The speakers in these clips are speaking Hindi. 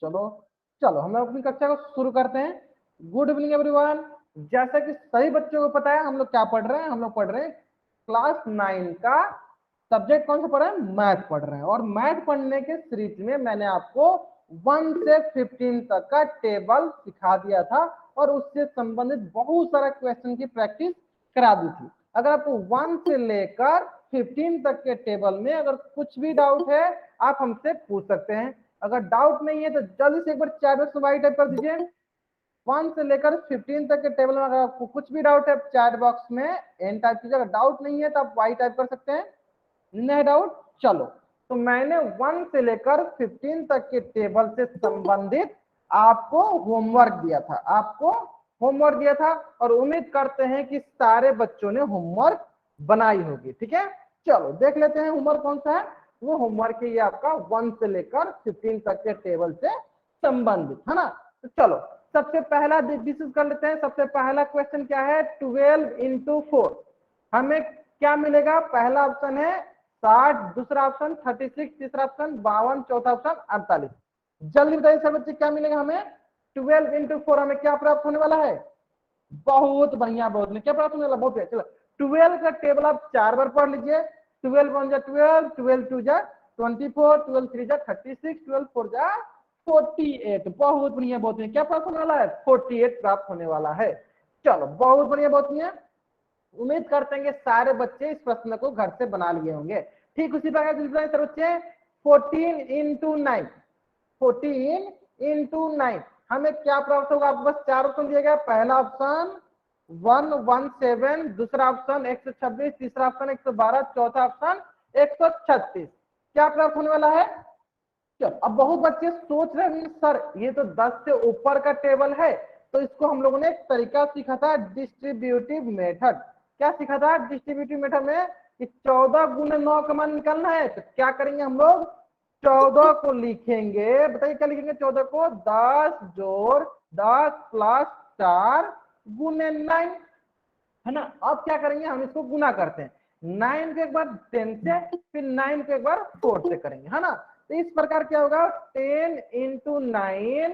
चलो चलो हम लोग अपनी कक्षा को शुरू करते हैं। Good evening everyone. जैसा कि सभी बच्चों को पता है हम लोग क्या पढ़ रहे हैं, हम लोग पढ़ रहे हैं क्लास 9 का सब्जेक्ट कौन सा पढ़ रहे हैं, मैथ पढ़ रहे हैं। और मैथ पढ़ने के सीरीज में मैंने आपको 1 से 15 तक का टेबल सिखा दिया था और उससे संबंधित बहुत सारा क्वेश्चन की प्रैक्टिस करा दी थी। अगर आपको 1 से लेकर 15 तक के टेबल में अगर कुछ भी डाउट है आप हमसे पूछ सकते हैं। अगर डाउट नहीं है तो जल्दी से एक बार चैट बॉक्स में वाई टाइप कर दीजिए। 1 से लेकर 15 तक के टेबल में अगर आपको कुछ भी डाउट है चैट बॉक्स में एन टाइप कीजिए। अगर डाउट नहीं है तो आप वाई टाइप कर सकते हैं। नहीं डाउट, चलो तो मैंने 1 से लेकर 15 तक के टेबल से संबंधित आपको होमवर्क दिया था, और उम्मीद करते हैं कि सारे बच्चों ने होमवर्क बनाई होगी। ठीक है, चलो देख लेते हैं होमवर्क कौन सा है। वो होमवर्क है ये आपका 1 से लेकर 15 तक के टेबल से संबंधित, है ना। तो चलो सबसे पहला डिस्कस कर लेते हैं। सबसे पहला क्वेश्चन क्या है, 12 into 4 हमें क्या मिलेगा। पहला ऑप्शन है 60, दूसरा ऑप्शन 36, तीसरा ऑप्शन 52, चौथा ऑप्शन 48। जल्दी बताइए सर बच्चे क्या मिलेगा हमें। 12 into 4 हमें क्या प्राप्त होने वाला है। बहुत बढ़िया, बहुत बढ़िया, क्या प्राप्त होने वाला, बहुत चलो 12 का टेबल आप 4 बार पढ़ लीजिए। 12 1 जा 12, 12 2 जा 24, 12 3 जा 36, 12 4 जा 48। बहुत बढ़िया, बहुत बढ़िया, क्या प्राप्त होने वाला है, 48 प्राप्त होने वाला है। चलो बहुत बढ़िया, बहुत बढ़िया। उम्मीद करते हैं कि सारे बच्चे इस प्रश्न को घर से बना लिए होंगे। ठीक उसी प्रकार बच्चे 14 into 9, 14 into 9 हमें क्या प्राप्त होगा। आपको बस 4 ऑप्शन दिया गया। पहला ऑप्शन 117, दूसरा ऑप्शन 126, तीसरा ऑप्शन 112, चौथा ऑप्शन 136। क्या प्राप्त होने वाला है। चलो अब बहुत बच्चे सोच रहे हैं सर ये तो 10 से ऊपर का टेबल है, तो इसको हम लोगों ने एक तरीका सीखा था, डिस्ट्रीब्यूटिव मेथड। क्या सीखा था डिस्ट्रीब्यूटिव मेथड में कि 14 गुने 9 का मान निकालना है। तो क्या करेंगे हम लोग, 14 को लिखेंगे, बताइए क्या लिखेंगे, 14 को 10 जोड़ 10 प्लस 4 गुने 9, है ना। अब क्या करेंगे, हम इसको गुना करते हैं। 9 को एक बार 10 से, फिर 9 को एक बार 4 से करेंगे, है ना। तो इस प्रकार क्या होगा, 10 into 9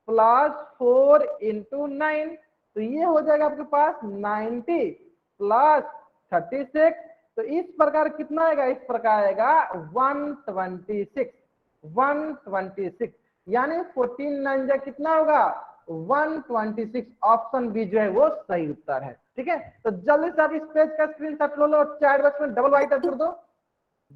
प्लस 4 into 9, तो ये हो जाएगा आपके पास 90 प्लस 36। तो इस प्रकार कितना आएगा, इस प्रकार आएगा 126, यानी 14 9 जा कितना होगा 126। ऑप्शन बी जो है वो सही उत्तर है। ठीक है, तो जल्दी से आप इस पेज का स्क्रीनशॉट ले लो और चैट बॉक्स में डबल वाई टाइप कर दो।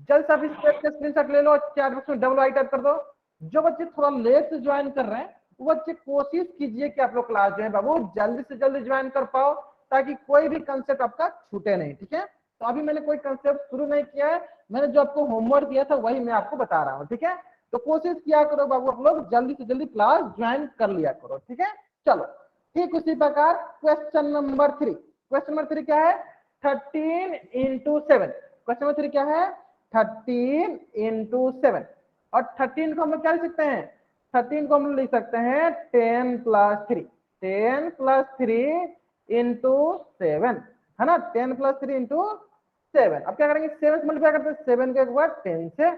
जल्दी से आप इस पेज का स्क्रीनशॉट ले लो और चैट बॉक्स में डबल वाई टाइप कर दो। जो बच्चे थोड़ा लेट से ज्वाइन कर रहे हैं वो बच्चे कोशिश कीजिए कि आप लोग क्लास जो है बाबू जल्दी से जल्दी ज्वाइन कर पाओ, ताकि कोई भी कंसेप्ट आपका छूटे नहीं। ठीक है, तो अभी मैंने कोई कंसेप्ट शुरू नहीं किया है, मैंने जो आपको होमवर्क दिया था वही मैं आपको बता रहा हूँ। ठीक है, तो कोशिश किया करो बाबू आप लोग जल्दी से जल्दी क्लास ज्वाइन कर लिया करो। ठीक है, चलो ठीक उसी प्रकार क्वेश्चन नंबर 3, क्वेश्चन नंबर 3 क्या है, 13 into 7। क्वेश्चन नंबर 3 क्या है, 13 into 7। और 13 को हम लोग क्या लिख सकते हैं, 13 को हम लोग लिख सकते हैं 10 plus 3, 10 plus 3 into 7, है ना, 10 plus 3 into 7। अब क्या करेंगे, 7 से मल्टीप्लाई करते हैं, 7 के एक बार 10 से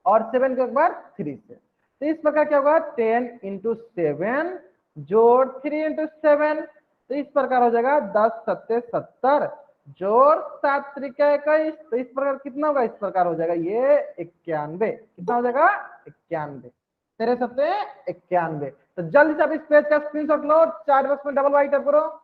और 7 के एक बार 3 से। तो इस प्रकार क्या होगा, 10 into 7 जोड़ 3 into 7, तो इस प्रकार हो जाएगा 10 सत्ते 70 जोड़ 7 त्रिका 21। तो इस प्रकार कितना होगा, इस प्रकार हो जाएगा ये 91। कितना हो जाएगा 91, तेरे सत्ते 91। तो जल्दी से आप इस पेज का स्क्रीनशॉट लो, चैट बॉक्स में डबल वाई टाइप करो।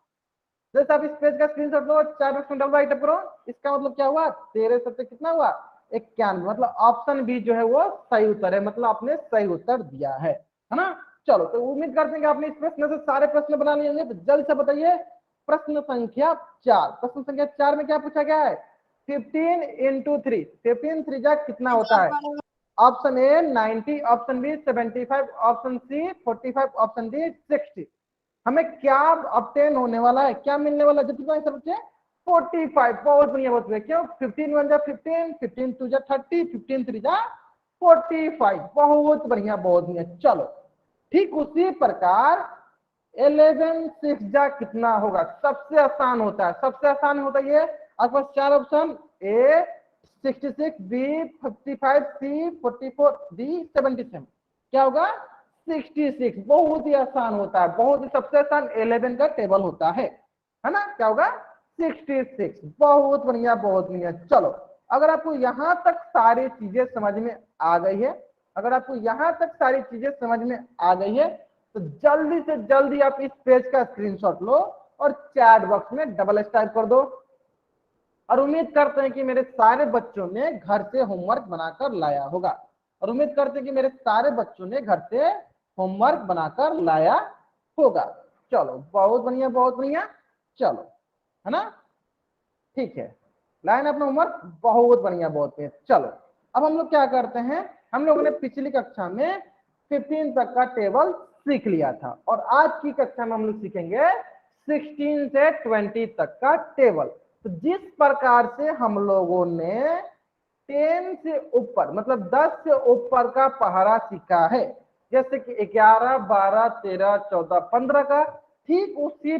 जैसे आप इस पेज का स्क्रीनशॉट लो, चैट बॉक्स में डबल वाई टाइप करो। इसका मतलब क्या हुआ, तेरे सत्ते कितना हुआ 91, मतलब ऑप्शन बी जो है वो सही उत्तर है, मतलब आपने सही उत्तर दिया है ना। चलो तो उम्मीद करते हैं कि आपने इस प्रश्न से सारे प्रश्न बना लिए होंगे। तो जल्द से बताइए प्रश्न संख्या 4। प्रश्न संख्या 4 में क्या पूछा गया है, 15 into 3, 15 3 जा कितना होता है। Option A 90, option B 75, option C 45, option D 60। हमें क्या ऑब्टेन होने वाला है, क्या मिलने वाला है, जितना सब बच्चे 45। बहुत बढ़िया, बहुत बढ़िया। क्यों, 15 1 जा 15, 15 2 जा 30, 15 3 जा 45। बहुत बढ़िया, बहुत बढ़िया। चलो ठीक उसी प्रकार 11 6 जा कितना होगा, सबसे आसान होता है, सबसे आसान होता है ये। आपके पास 4 ऑप्शन, ए 66, बी 55, सी 44, डी 77। क्या होगा 66। बहुत ही आसान होता है, बहुत ही सबसे आसान 11 का टेबल होता है ना। क्या होगा 66। बहुत बढ़िया बहुत बढ़िया। चलो अगर आपको यहां तक सारी चीजें समझ में आ गई है, अगर आपको यहां तक सारी चीजें समझ में आ गई है तो जल्दी से जल्दी आप इस पेज का स्क्रीनशॉट लो और चैट बॉक्स में डबल टाइप कर दो। और उम्मीद करते हैं कि मेरे सारे बच्चों ने घर से होमवर्क बनाकर लाया होगा, और उम्मीद करते हैं कि मेरे सारे बच्चों ने घर से होमवर्क बनाकर लाया होगा। चलो बहुत बढ़िया बहुत बढ़िया। चलो है ना, ठीक है, लाइन अपना होमवर्क बहुत बढ़िया बहुत बढ़िया। चलो अब हम लोग क्या करते हैं, हम लोगों ने पिछली कक्षा में 15 तक का टेबल सीख लिया था, और आज की कक्षा में हम लोग सीखेंगे 16 से 20 तक का टेबल। तो जिस प्रकार से हम लोगों ने 10 से ऊपर मतलब 10 से ऊपर का पहाड़ा सीखा है, जैसे कि 11, 12, 13, 14, 15 का, ठीक उसी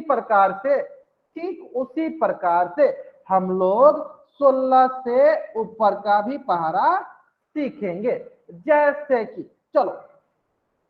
प्रकार से हम लोग 16 से ऊपर का भी पहाड़ा सीखेंगे। जैसे कि चलो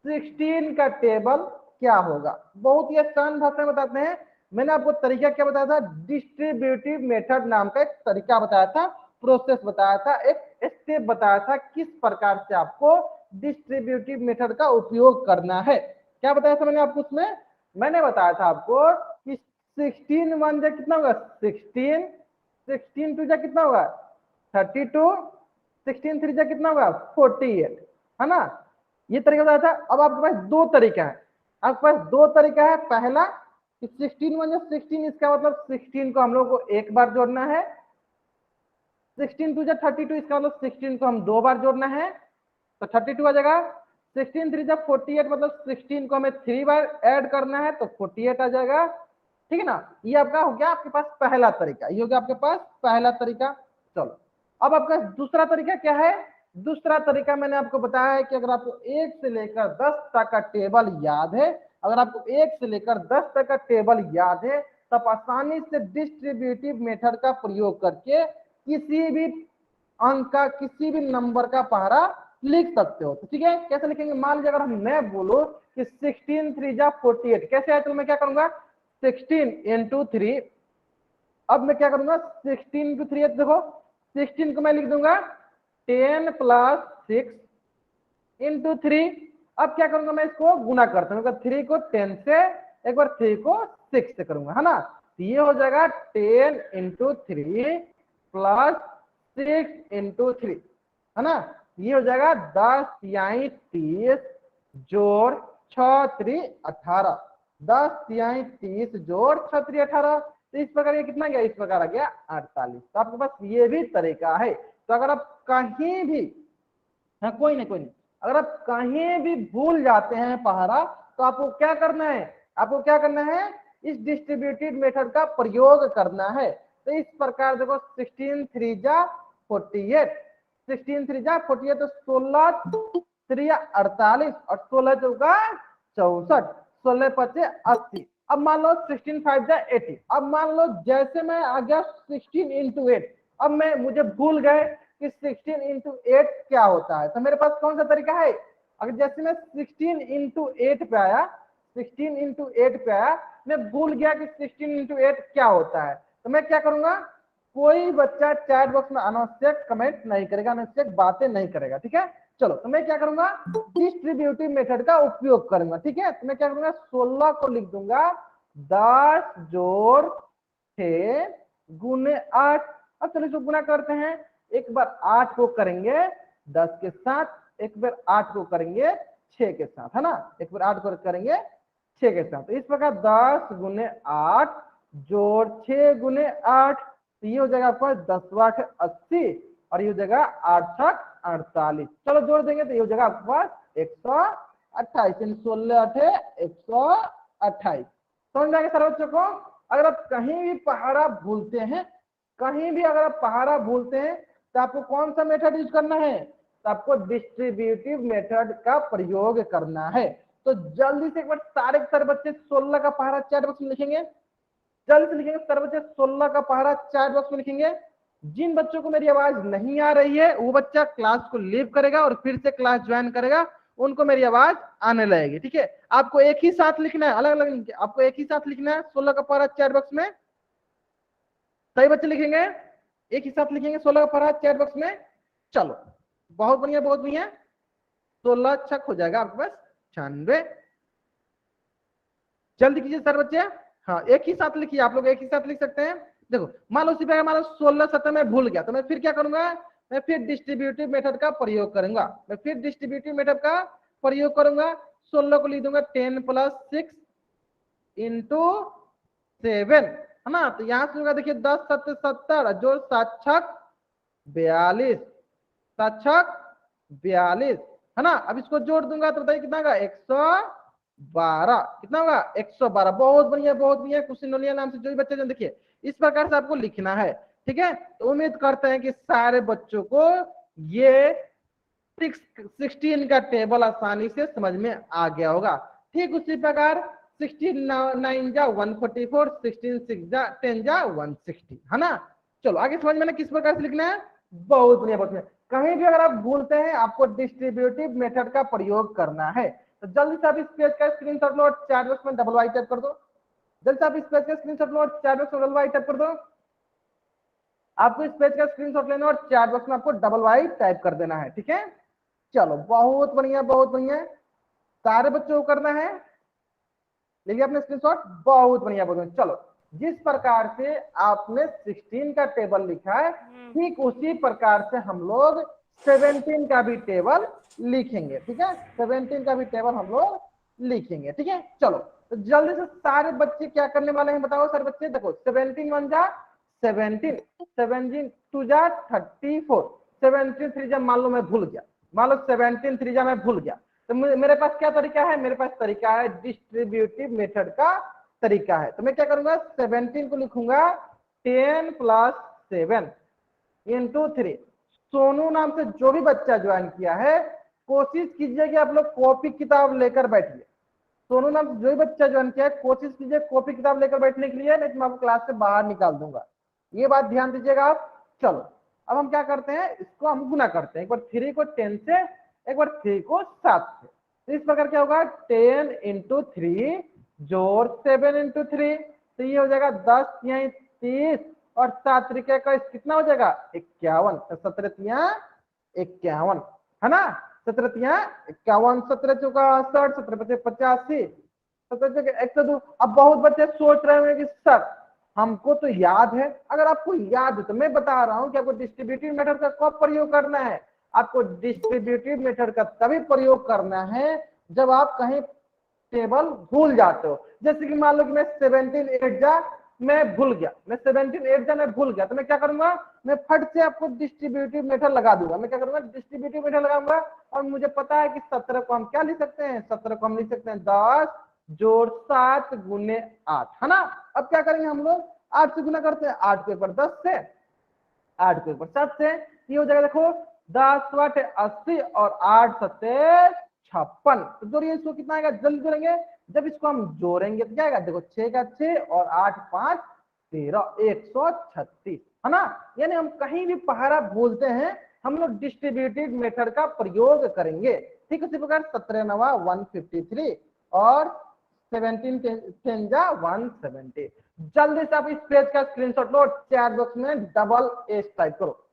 16 का टेबल क्या होगा, बहुत ही आसान भाषा में बताते हैं। मैंने आपको तरीका क्या बताया था, डिस्ट्रीब्यूटिव मेथड नाम का एक तरीका बताया था, प्रोसेस बताया था, एक स्टेप बताया था किस प्रकार से आपको डिस्ट्रीब्यूटिव मेथड का उपयोग करना है। क्या बताया था मैंने आपको उसमें, मैंने बताया था आपको कि 16 वन जा कितना होगा 16, 16 टू जा कितना होगा 32, 16 थ्री जा कितना होगा 48, है ना। ये तरीका बताया था। अब आपके पास दो तरीका है, आपके पास दो तरीका है। पहला 16 वन 16, इसका मतलब 16 को हम लोग को एक बार जोड़ना है, 16 टू 32, इसका मतलब 16 को हम दो बार जोड़ना है तो 32 आ जाएगा। 16 थ्री 48, मतलब 16 को हमें 3 बार ऐड करना है तो 48 आ जाएगा, ठीक है ना। ये आपका हो गया आपके पास पहला तरीका, ये हो गया आपके पास पहला तरीका। चलो अब आपका दूसरा तरीका क्या है, दूसरा तरीका मैंने आपको बताया है कि अगर आपको 1 से लेकर 10 तक का टेबल याद है, अगर आपको 1 से लेकर 10 तक का टेबल याद है तब आसानी से डिस्ट्रीब्यूटिव मेथड का प्रयोग करके किसी भी अंक का किसी भी नंबर का पहाड़ा लिख सकते हो। तो ठीक है, कैसे लिखेंगे, मान लीजिए अगर मैं बोलो कि 16 3 जा 48, कैसे है, तो मैं क्या करूंगा 16 इंटू 3, अब मैं क्या करूंगा 16 इंटू 3, देखो 16 को मैं लिख दूंगा 10 प्लस 6 इंटू 3। अब क्या करूंगा मैं इसको गुना करता हूँ, 3 को 10 से, एक बार 3 को 6 से करूंगा, है ना। तो ये हो जाएगा 10 इंटू 3 प्लस 6 इंटू 3, है ना। ये हो जाएगा 10 यानी 30 जोड़ 6 3 18, 10 यानी 30 जोड़ 6 3 18। तो इस प्रकार ये कितना गया, इस प्रकार आ गया 48। तो आपके पास ये भी तरीका है। तो अगर आप कहीं भी, हाँ कोई नहीं, अगर आप कहीं भी भूल जाते हैं पहाड़ा तो आपको क्या करना है, आपको क्या करना है, इस डिस्ट्रीब्यूटेड मेथड का प्रयोग करना है। तो इस प्रकार देखो 16 3 जा 48, 16 3 जा 48, तो 16 3 48 और 16 चौका 64, 16 पचे 80। अब मान लो 16 5 जा 80, अब मान लो जैसे मैं आ गया 16 इंटू 8, अब मैं मुझे भूल गए कि 16 इंटू 8 क्या होता है, तो मेरे पास कौन सा तरीका है, अगर जैसे मैं 16 इंटू 8 पे आया, 16 इंटू 8 पे आया, मैं भूल गया कि 16 इंटू 8 क्या होता है, तो मैं क्या करूंगा, कोई बच्चा चैट बॉक्स में अनावश्यक कमेंट नहीं करेगा, अनावश्यक बातें नहीं करेगा, ठीक है। चलो तो मैं क्या करूंगा, डिस्ट्रीब्यूटिव मेथड का उपयोग करूंगा, ठीक है। तो मैं क्या करूंगा 16 को लिख दूंगा 10 जोड़ 6 गुने 8। अब चलो इसको गुना करते हैं, एक बार 8 को करेंगे 10 के साथ, एक बार 8 को करेंगे 6 के साथ, है ना, एक बार 8 को करेंगे 6 के साथ। तो इस प्रकार 10 गुने 8 जोड़ 6 गुने 8, तो ये हो जाएगा आपका 10 8 80 और ये हो जाएगा 8 6 48। चलो जोड़ देंगे तो ये हो जाएगा आपके पास 128, 16 8 128। समझ में आएगा सारे बच्चों को। अगर आप कहीं भी पहाड़ा भूलते हैं, कहीं भी अगर आप पहाड़ा भूलते हैं तो आपको कौन सा मेथड यूज करना है, तो आपको डिस्ट्रीब्यूटिव मेथड का प्रयोग करना है। तो जल्दी से एक बार सारे बच्चे 16 का पहाड़ा चैट बॉक्स में लिखेंगे, जल्दी से लिखेंगे सारे बच्चे 16 का पहाड़ा चैट बॉक्स में लिखेंगे। जिन बच्चों को मेरी आवाज नहीं आ रही है वो बच्चा क्लास को लीव करेगा और फिर से क्लास ज्वाइन करेगा, उनको मेरी आवाज आने लगेगी। ठीक है, आपको एक ही साथ लिखना है, अलग अलग आपको एक ही साथ लिखना है 16 का पारा चैट बॉक्स में। सही बच्चे लिखेंगे, एक ही साथ लिखेंगे 16 का पारा चैट बॉक्स में। चलो बहुत बढ़िया बहुत बढ़िया, 16 छक हो जाएगा आपके पास 96। जल्दी कीजिए सर बच्चे। हाँ एक ही साथ लिखिए, आप लोग एक ही साथ लिख सकते हैं। देखो मान लो सिर्फ मान लो 16 17 में भूल गया तो मैं फिर क्या करूंगा, मैं फिर डिस्ट्रीब्यूटिव मेथड का प्रयोग करूंगा। मैं फिर डिस्ट्रीब्यूटिव मेथड का प्रयोग करूंगा। 16 को लिख दूंगा 10 + 6 × 7 है ना। तो यहां से होगा देखिए 10 7 70 जो 7 छक 42, 7 छक 42 है ना। अब इसको जोड़ दूंगा तो बताइए कितना होगा 112। कितना होगा 112। बहुत बढ़िया बहुत बढ़िया। कुशिनोलिया नाम से जो भी बच्चे जो देखिए इस प्रकार से आपको लिखना है। ठीक है, तो उम्मीद करते हैं कि सारे बच्चों को ये 16 का टेबल आसानी से समझ में आ गया होगा। ठीक उसी प्रकार 16 9 जा 144, 16 6 जा 10 जा 160 है ना। चलो आगे समझ में किस प्रकार से लिखना है। बहुत बढ़िया बहुत बढ़िया। कहीं भी अगर आप भूलते हैं आपको डिस्ट्रीब्यूटिव मेथड का प्रयोग करना है तो जल्दी से आप इस पेज का स्क्रीनशॉट लो और चैट बॉक्स में डबल वाई टाइप कर दो। जल्दी से आप इस पेज का स्क्रीनशॉट लो और चैट बॉक्स में डबल वाई टाइप कर दो। आपको इस पेज का स्क्रीनशॉट लेना और चैट बॉक्स में आपको डबल वाई टाइप कर देना है। ठीक है, चलो बहुत बढ़िया बहुत बढ़िया। सारे बच्चों को करना है, लीजिए अपने स्क्रीनशॉट। बहुत बढ़िया बहुत बढ़िया। चलो जिस प्रकार से आपने 16 का टेबल लिखा है ठीक उसी प्रकार से हम लोग 17 का भी टेबल लिखेंगे। ठीक है, 17 का भी टेबल हम लोग लिखेंगे। ठीक है, चलो तो जल्दी से सारे बच्चे क्या करने वाले हैं बताओ। सारे बच्चे देखो 17 1 जा 17, 17 2 जा 34, 17 3 जा मान लो मैं भूल गया, मान लो 17 3 जा मैं भूल गया तो मेरे पास क्या तरीका है, मेरे पास तरीका है डिस्ट्रीब्यूटिव मेथड का तरीका है। तो मैं क्या करूंगा 17 को लिखूंगा 10 + 7 × 3। सोनू नाम से जो भी बच्चा ज्वाइन किया है कोशिश कीजिए कि आप लोग कॉपी किताब लेकर बैठिए। सोनू नाम से जो भी बच्चा ज्वाइन किया है कोशिश कीजिए कॉपी किताब लेकर बैठने के लिए, नहीं तो मैं आपको क्लास से बाहर निकाल दूंगा। ये बात ध्यान दीजिएगा आप। चलो अब हम क्या करते हैं, इसको हम गुना करते हैं। एक बार 3 को 10 से, एक बार 3 को 7 से। तो इस प्रकार क्या होगा 10 × 3 जोड़ 7 × 3 तो ये हो जाएगा 10 यहीं 30 और 7 त्रिके का कितना हो जाएगा 51। तो 17 तिया 51 है ना। 17 तिया 51, 17 चौका 60, 17 पचे 85, 17 चौके 102। अब बहुत बच्चे सोच रहे होंगे कि सर हमको तो याद है। अगर आपको याद है तो मैं बता रहा हूं कि आपको डिस्ट्रीब्यूटिव मेथड का कब प्रयोग करना है। आपको डिस्ट्रीब्यूटिव मेथड का तभी प्रयोग करना है जब आप कहीं टेबल भूल जाते हो। जैसे कि मान लो कि मैं 17 8 जा मैं भूल गया, मैं 17 8 जा मैं भूल गया तो मैं क्या करूंगा, मैं फट से आपको डिस्ट्रीब्यूटिव मेथड लगा दूंगा। मैं क्या करूंगा डिस्ट्रीब्यूटिव मेथड लगाऊंगा और मुझे पता है कि 17 को हम क्या लिख सकते हैं, 17 को हम लिख सकते हैं 10 जोड़ 7 गुने 8 है ना। अब क्या करेंगे हम लोग 8 से गुना करते हैं, 8 को एक बार 10 से, 8 को एक बार 7 से, ये हो जाएगा देखो 10 8 80 और 8 7 56। तो जोड़िए इसको कितना आएगा, जल्दी जोड़ेंगे। जब इसको हम जोड़ेंगे तो क्या आएगा देखो 6 का 6 और 8 5 13 136 है ना। यानी हम कहीं भी पहाड़ा बोलते हैं हम लोग डिस्ट्रीब्यूटिव मेथड का प्रयोग करेंगे। ठीक उसी प्रकार 17 9 153 और 17 10 जा 170। जल्दी से आप इस पेज का स्क्रीनशॉट लो, चैट बॉक्स में डबल एस टाइप करो।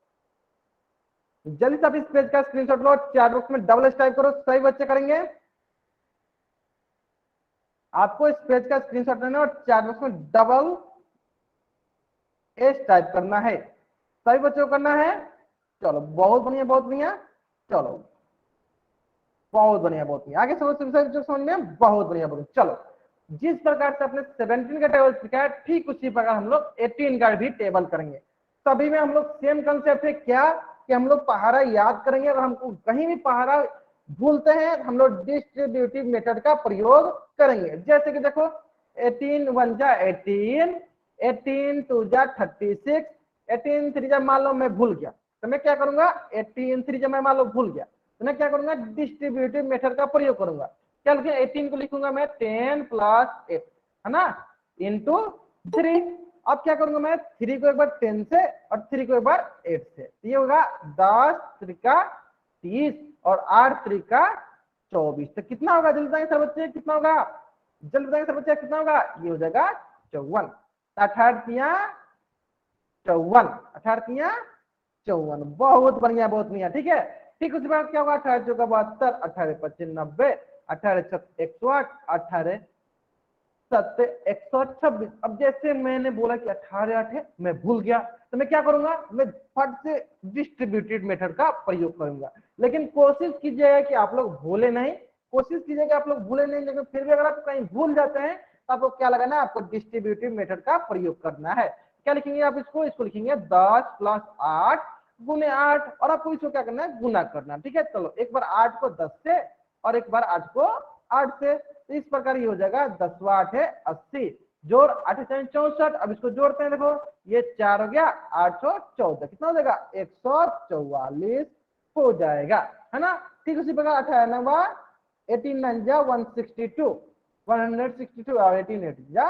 जल्दी से आप इस पेज का स्क्रीनशॉट लो, चैट बॉक्स में डबल एस टाइप करो। सही बच्चे करेंगे, आपको इस पेज का स्क्रीनशॉट लेना और चैट बॉक्स में डबल एस टाइप करना है। सही बच्चों को करना है। चलो बहुत बढ़िया बहुत बढ़िया। चलो बहुत बढ़िया बहुत बढ़िया। आगे समझ में बहुत बढ़िया बहुत। चलो जिस प्रकार से आपने 17 का टेबल सीखा है ठीक उसी प्रकार हम लोग 18 का भी टेबल करेंगे। सभी में हम लोग सेम कंसेप्ट है क्या कि हम लोग पहाड़ा याद करेंगे और हमको कहीं भी पहाड़ा भूलते हैं हम लोग डिस्ट्रीब्यूटिव मेथड का प्रयोग करेंगे। जैसे कि देखो 18 1 जा 18, 18 2 जा 36, 18 3 जा मान लो मैं भूल गया तो मैं क्या करूंगा 18 3 जा मैं मान लो भूल गया तो मैं क्या करूंगा डिस्ट्रीब्यूटिव मेथड का प्रयोग करूंगा। क्या लिखे 18 को लिखूंगा मैं 10 + 8 है ना इंटू 3। अब क्या करूंगा मैं 3 को एक बार 10 से और 3 को एक बार 8 से। ये होगा 10 3 का 30 और 8 3 का 24। तो कितना होगा जल्दी बताएंगे सर बच्चे, कितना होगा जल्दी बताएंगे सर बच्चे, कितना होगा, ये हो जाएगा 54। 58 54, बहुत बढ़िया बहुत बढ़िया, ठीक है। ठीक उसके बाद क्या होगा, 18 चौका 72, 18 25 90, 18 छक 108, 18 7 126। अब जैसे मैंने बोला कि 18 8 है, मैं भूल गया, तो मैं क्या करूंगा, मैं फट से डिस्ट्रीब्यूटेड मेथड का प्रयोग करूंगा। लेकिन कोशिश कीजिएगा कि आप लोग भूले नहीं, कोशिश कीजिएगा कि आप लोग भूले नहीं, लेकिन फिर भी अगर आप कहीं भूल जाते हैं तो आपको क्या लगाना है, आपको डिस्ट्रीब्यूटिव मेथड का प्रयोग करना है। क्या लिखेंगे आप इसको लिखेंगे 10 + 8 गुने 8, और आपको इसको क्या करना है, गुना करना, ठीक है। चलो एक बार 8 को 10 से और एक बार 8 को 8 से, तो इस प्रकार ये हो जाएगा 10 × 8 = 80, जोड़ 8 × 4 = 64। अब इसको जोड़ते हैं, देखो ये 4 हो गया, 814, कितना हो जाएगा 144 हो जाएगा, है ना। ठीक उसी प्रकार 18 9 18 9 जा 162 162 और 18 8 जा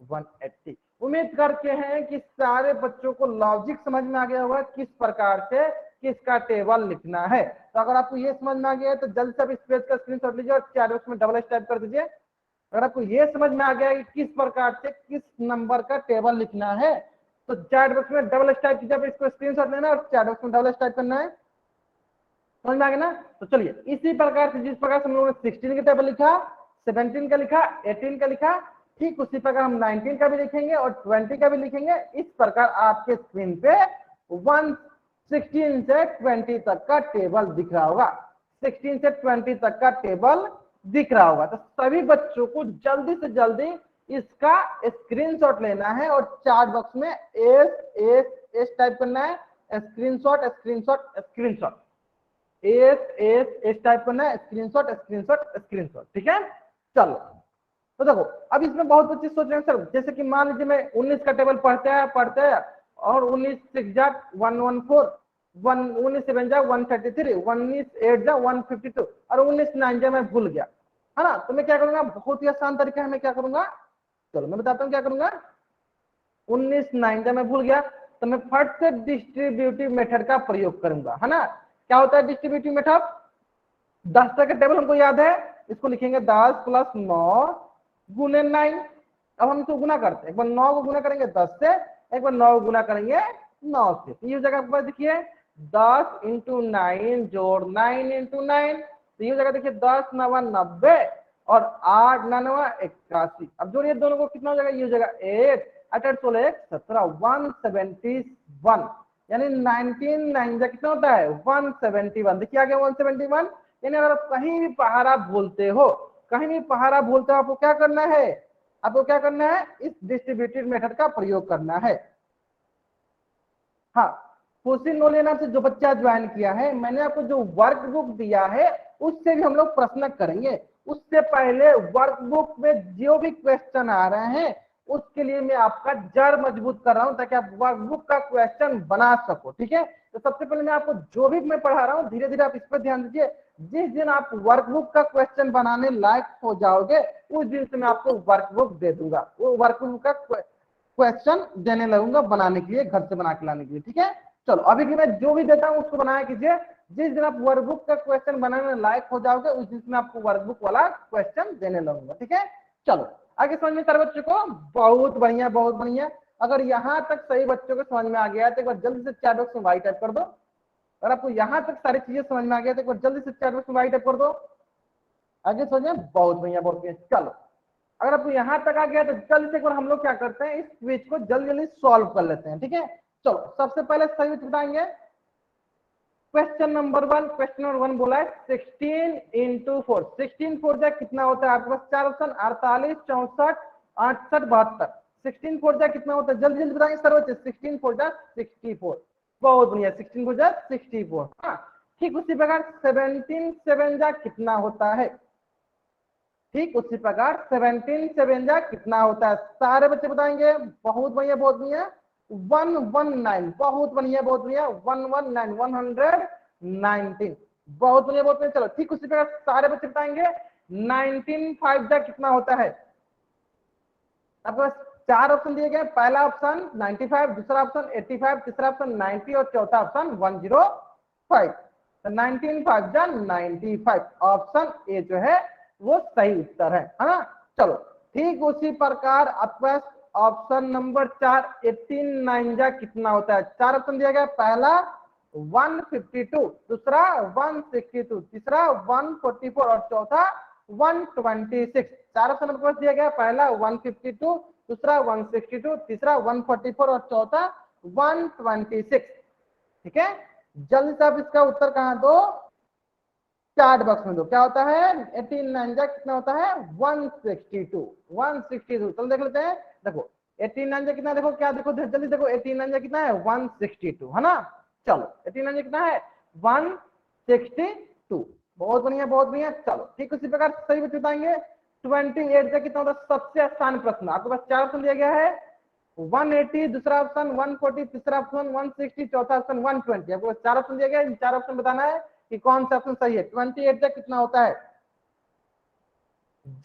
180। उम्मीद करते हैं कि सारे बच्चों को लॉजिक समझ में आ गया होगा, किस प्रकार से किसका टेबल लिखना है। तो अगर आपको ये समझ में आ गया है तो जल्द से अब इस पेज का स्क्रीनशॉट लीजिए और चैट बॉक्स में डबल टाइप कर दीजिए। अगर आपको ये समझ में आ गया है कि किस प्रकार से किस नंबर का टेबल लिखना है तो चैट बॉक्स में डबल टाइप कीजिए, इसको स्क्रीनशॉट लेना और चैट बॉक्स में डबल टाइप करना है। समझ में आ गया ना। तो चलिए इसी प्रकार से जिस प्रकार से हम लोगों ने 16 का टेबल लिखा, 17 का लिखा, 18 का लिखा, ठीक उसी प्रकार हम 19 का भी लिखेंगे और 20 का भी लिखेंगे। इस प्रकार आपके स्क्रीन पे 16 से 20 तक का टेबल दिख रहा होगा, 16 से 20 तक का टेबल दिख रहा होगा। तो सभी बच्चों को जल्दी से जल्दी इसका स्क्रीनशॉट लेना है और चैट बॉक्स में एस टाइप करना है, screenshot screenshot screenshot, S type करना है, स्क्रीनशॉट स्क्रीनशॉट स्क्रीनशॉट, ठीक है। चलो तो देखो अब इसमें बहुत बच्चे सोच रहे हैं सर, जैसे कि मान लीजिए मैं 19 का टेबल पढ़ते हैं और 19 6 जा 114, 19 7 जा 133, 19 8 जा 152 और 19 9 जा मैं भूल गया, है ना। तो मैं क्या करूंगा, बहुत ही आसान तरीका है, मैं क्या करूंगा, चलो मैं बताता हूँ क्या करूंगा। 19 9 जा मैं भूल गया तो मैं फट से डिस्ट्रीब्यूटिव मेथड का प्रयोग करूंगा, है ना। क्या होता है डिस्ट्रीब्यूटिव मेथड, 10 तक का टेबल हमको याद है, इसको लिखेंगे 10 + 9 गुने 9। अब हम इसको गुना करते हैं, एक बार 9 को गुना करेंगे 10 से, एक बार 9 को गुना करेंगे 9 से, तो ये जगह पर देखिए 10 × 9 जोड़ 9 × 9, तो ये जगह देखिए 10 9 90 और 8 9 81। अब जोड़िए दोनों को, कितना हो जाएगा, ये हो जाएगा 8 8 8 16 17 171, यानी 19 9 कितना होता है 171। देखिए आ गया 171। यानी अगर आप कहीं भी पहाड़ा भूलते हो, कहीं भी पहाड़ा भूलते हो, आपको क्या करना है, आपको क्या करना है, इस डिस्ट्रीब्यूटेड मेथड का प्रयोग करना है। हाँ कोशिश नो लेना से जो बच्चा ज्वाइन किया है, मैंने आपको जो वर्कबुक दिया है उससे भी हम लोग प्रश्न करेंगे। उससे पहले वर्कबुक में जो भी क्वेश्चन आ रहे हैं उसके लिए मैं आपका जड़ मजबूत कर रहा हूं ताकि आप वर्कबुक का क्वेश्चन बना सको, ठीक है। तो सबसे पहले मैं आपको जो भी मैं पढ़ा रहा हूँ धीरे धीरे आप इस पर ध्यान दीजिए। जिस दिन आप वर्कबुक का क्वेश्चन बनाने लायक हो जाओगे उस दिन से मैं आपको वर्कबुक दे दूंगा, वो वर्कबुक का क्वेश्चन देने लगूंगा बनाने के लिए, घर से बना के लाने के लिए, ठीक है। चलो अभी की मैं जो भी देता हूँ उसको बनाया कीजिए। जिस दिन आप वर्कबुक का क्वेश्चन बनाने में लायक हो जाओगे उस दिन मैं आपको वर्कबुक वाला क्वेश्चन देने लगूंगा, ठीक है। चलो आगे समझ में सारे बच्चों को, बहुत बढ़िया बहुत बढ़िया। अगर यहाँ तक सही बच्चों को समझ में आ गया तो एक बार जल्दी से चैट बॉक्स में वाई टाइप कर दो। अगर आपको यहाँ तक सारी चीजें समझ में आ गया तो एक बार जल्दी से चैट बॉक्स में वाई टाइप कर दो। आगे समझे, बहुत बढ़िया बहुत बढ़िया। चलो अगर आपको यहाँ तक आ गया तो जल्दी से एक बार हम लोग क्या करते हैं, इस क्विज को जल्दी जल्दी सॉल्व कर लेते हैं, ठीक है। चलो सबसे पहले सही उत्तर बताएंगे। क्वेश्चन नंबर 1 बोला है 16 × 4, 16 4 जा कितना होता है, आपके पास चार ऑप्शन 48 64 68 72। 16 4 जा कितना होता है, जल्दी जल्दी बताएंगे सर बच्चे। 16 4 जा 64, बहुत बढ़िया, 16 4 जा 64। हाँ ठीक उसी प्रकार 17 7 जा कितना होता है, ठीक उसी प्रकार 17 7 जा कितना होता है, सारे बच्चे बताएंगे, बहुत बढ़िया बहुत बढ़िया। 119, बहुत बढ़िया बहुत बढ़िया, 119 119, बहुत बढ़िया बहुत बढ़िया। चलो ठीक उसी प्रकार सारे बच्चे बताएंगे 19 5 जा कितना होता है। आपके पास चार ऑप्शन दिए गए, पहला ऑप्शन 95, दूसरा ऑप्शन 85, तीसरा ऑप्शन 90 और चौथा ऑप्शन 105। 19 5 जा 95, ऑप्शन ए जो है वो सही उत्तर है ना। चलो ठीक उसी प्रकार आपके पास ऑप्शन नंबर 4 18 9 जा कितना होता है। 4 ऑप्शन दिया गया, पहला 152, दूसरा 162, तीसरा 144 और चौथा 126। 4 ऑप्शन आपके पास दिया गया, पहला 152, दूसरा 162, तीसरा 144 और चौथा 126। ठीक है, जल्दी से आप इसका उत्तर कहां दो, चार्ट बॉक्स में दो। क्या होता है 18 9 जा कितना होता है 162, 162। चलो देख लेते हैं, देखो 18 9 जा कितना, देखो क्या, देखो जल्दी देखो 18 9 जा कितना है 162 है ना। चलो 18 9 जा कितना है 162, बहुत बढ़िया बहुत बढ़िया। चलो ठीक उसी प्रकार सही बताएंगे 28 जा कितना होता है। सबसे आसान प्रश्न, आपके पास 4 ऑप्शन दिया गया है, 180, दूसरा ऑप्शन 140, तीसरा ऑप्शन 160, चौथा ऑप्शन 120। आपको 4 ऑप्शन दिया गया, इन 4 ऑप्शन बताना है कि कौन सा ऑप्शन सही है। 28 जा कितना होता है,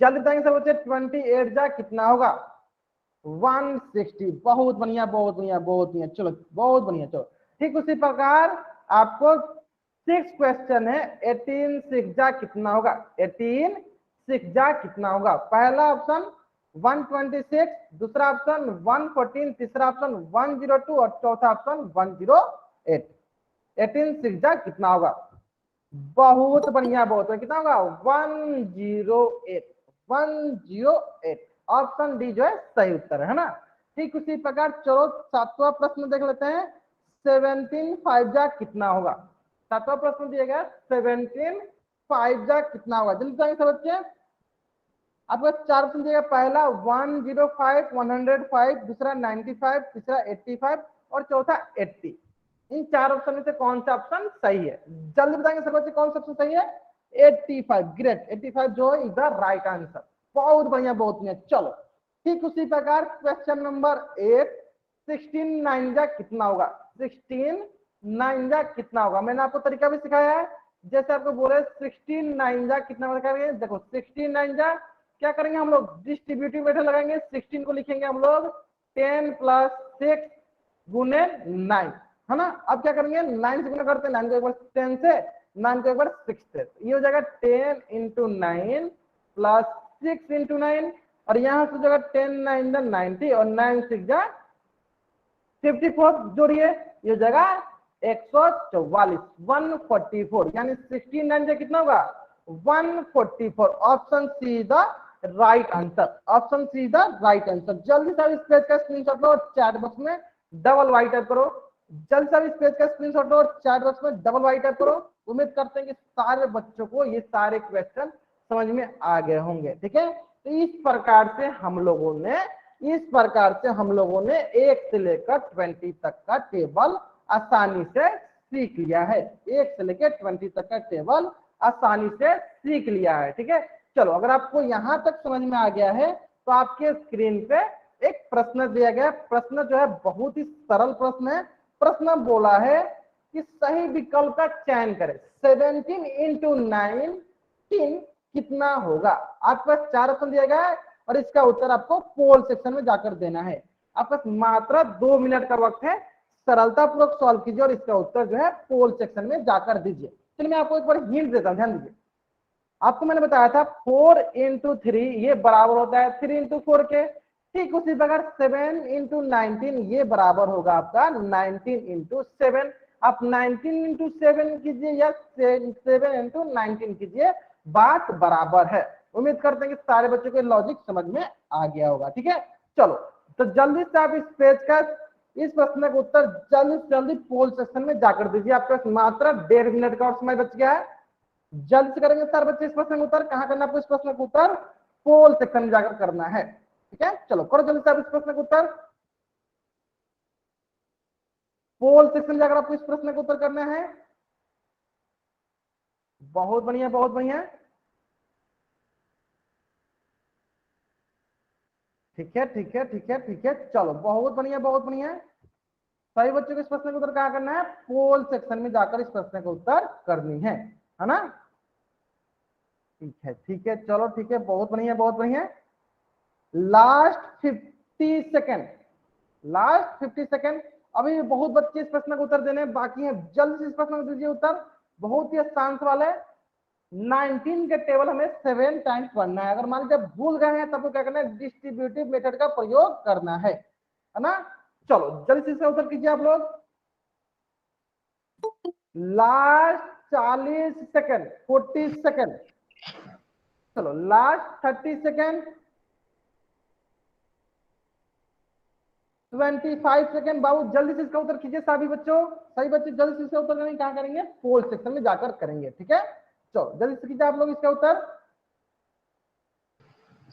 जल्दी बताएंगे सब बच्चे, 28 जा कितना होगा 160। बहुत बढ़िया बहुत बढ़िया बहुत बढ़िया, चलो बहुत बढ़िया। चलो ठीक उसी प्रकार आपको 6 क्वेश्चन है, 18 6 जा कितना होगा, 18 6 जा कितना होगा। पहला ऑप्शन 126, दूसरा ऑप्शन 114, तीसरा ऑप्शन 102 और चौथा ऑप्शन 108। 18 6 जा कितना होगा, बहुत बढ़िया बहुत बढ़िया, कितना होगा 108, 108। ऑप्शन डी जो है सही उत्तर है ना। ठीक उसी प्रकार चलो 7वां प्रश्न देख लेते हैं, 17 5 जा कितना होगा। 7वां प्रश्न दिया गया 17 5 जा कितना होगा, जल्दी बताएंगे सब बच्चे। आपको 4 ऑप्शन दिया गया, पहला 105 105, दूसरा 95, तीसरा 85 और चौथा 80। इन 4 ऑप्शन में से कौन सा ऑप्शन सही है, जल्दी बताएंगे सब बच्चे कौन सा ऑप्शन सही है। 85, ग्रेट, 85 जो इज द राइट आंसर, बहुत बढ़िया बहुत बढ़िया। चलो ठीक उसी प्रकार क्वेश्चन नंबर 8, 16 9 जा कितना होगा, 16 9 जा कितना होगा। मैंने आपको तरीका भी सिखाया है, जैसे आपको बोले 16 9 जा कितना होगा, देखो 16 9 जा क्या करेंगे हम लोग, डिस्ट्रीब्यूटिव मेथड लगाएंगे। 16 को लिखेंगे हम लोग 10 + 6 गुने 9 है ना। अब क्या करेंगे 9 से गुना करते हैं, 9 को एक बार 10 से, 9 को एक बार 6 से, ये हो जाएगा 10 × 9 + 6 × 9 और यहाँ से जगह 10 9 जा 90 और 9 6 जा 54 जोड़िए, ये जगह 144, 144 यानी 16 9 जा कितना होगा 144। Option see the right answer, option see the right answer. जल्दी से इस पेज का स्क्रीनशॉट लो, चैट बॉक्स में डबल वाई टाइप करो। जल्दी से इस पेज का स्क्रीनशॉट लो, चैट बॉक्स में डबल वाई टाइप करो। उम्मीद करते हैं कि सारे बच्चों को ये सारे क्वेश्चन समझ में आ गए होंगे। ठीक है, तो इस प्रकार से हम लोगों ने 1 से लेकर 20 तक का टेबल आसानी से सीख लिया है। 1 से लेकर 20 तक का टेबल आसानी से सीख लिया है। ठीक है, चलो अगर आपको यहां तक समझ में आ गया है तो आपके स्क्रीन पे एक प्रश्न दिया गया। प्रश्न जो है बहुत ही सरल प्रश्न है। प्रश्न बोला है कि सही विकल्प का चयन करें। 17 × 19 कितना होगा। आपके पास 4 ऑप्शन दिया गया है और इसका उत्तर आपको पोल सेक्शन में जाकर देना है। आपके पास मात्र 2 मिनट का वक्त है, सरलता पूर्वक सॉल्व कीजिए और इसका उत्तर जो है पोल सेक्शन में जाकर दीजिए। चलिए मैं आपको एक बार हिंट देता हूं, ध्यान दीजिए। आपको मैंने बताया था 4 × 3 ये बराबर होता है 3 × 4 के। ठीक उसी प्रकार 7 × 19 ये बराबर होगा आपका 19 × 7। आप 19 × 7 कीजिए या 7 × 19 कीजिए, बात बराबर है। उम्मीद करते हैं कि सारे बच्चों को लॉजिक समझ में आ गया होगा। ठीक है, चलो तो जल्दी से आप इस पेज का इस प्रश्न का उत्तर जल्दी से जल्दी पोल सेक्शन में जाकर दीजिए। आपके पास मात्र 1.5 मिनट का और समय बच गया है। जल्द से करेंगे सर बच्चे इस प्रश्न का उत्तर। कहां करना आपको इस प्रश्न का उत्तर, पोल सेक्शन में जाकर करना है। ठीक है, चलो करो जल्दी से आप इस प्रश्न का उत्तर, पोल सेक्शन में जाकर आपको इस प्रश्न का उत्तर करना है। बहुत बढ़िया बहुत बढ़िया, ठीक है ठीक है ठीक है ठीक है, चलो बहुत बढ़िया बहुत बढ़िया। सभी बच्चों को इस प्रश्न का उत्तर क्या करना है, पोल सेक्शन में जाकर इस प्रश्न का उत्तर करनी है ना। ठीक है चलो ठीक है, बहुत बढ़िया बहुत बढ़िया। Last 50 second, last 50 second. अभी बहुत बच्चे इस प्रश्न का उत्तर देने बाकी हैं, जल्द से इस प्रश्न को दीजिए उत्तर। बहुत ही आसान सवाल है। 19 के टेबल हमें 7 टाइम्स पढ़ना है। अगर मान लीजिए भूल गए हैं तब तो क्या करना है, डिस्ट्रीब्यूटिव मेथड का प्रयोग करना है ना। चलो जल्दी से उत्तर कीजिए आप लोग। लास्ट 40 सेकंड, 40 सेकंड, चलो लास्ट 30 सेकंड, 25 सेकंड। बाबू जल्दी से इसका उत्तर कीजिए सभी बच्चों, सही बच्चे जल्दी से इसका उत्तर करेंगे। कहां करेंगे, पोल सेक्शन में जाकर करेंगे, ठीक है। चलो जल्दी से कीजिए आप लोग इसका उत्तर।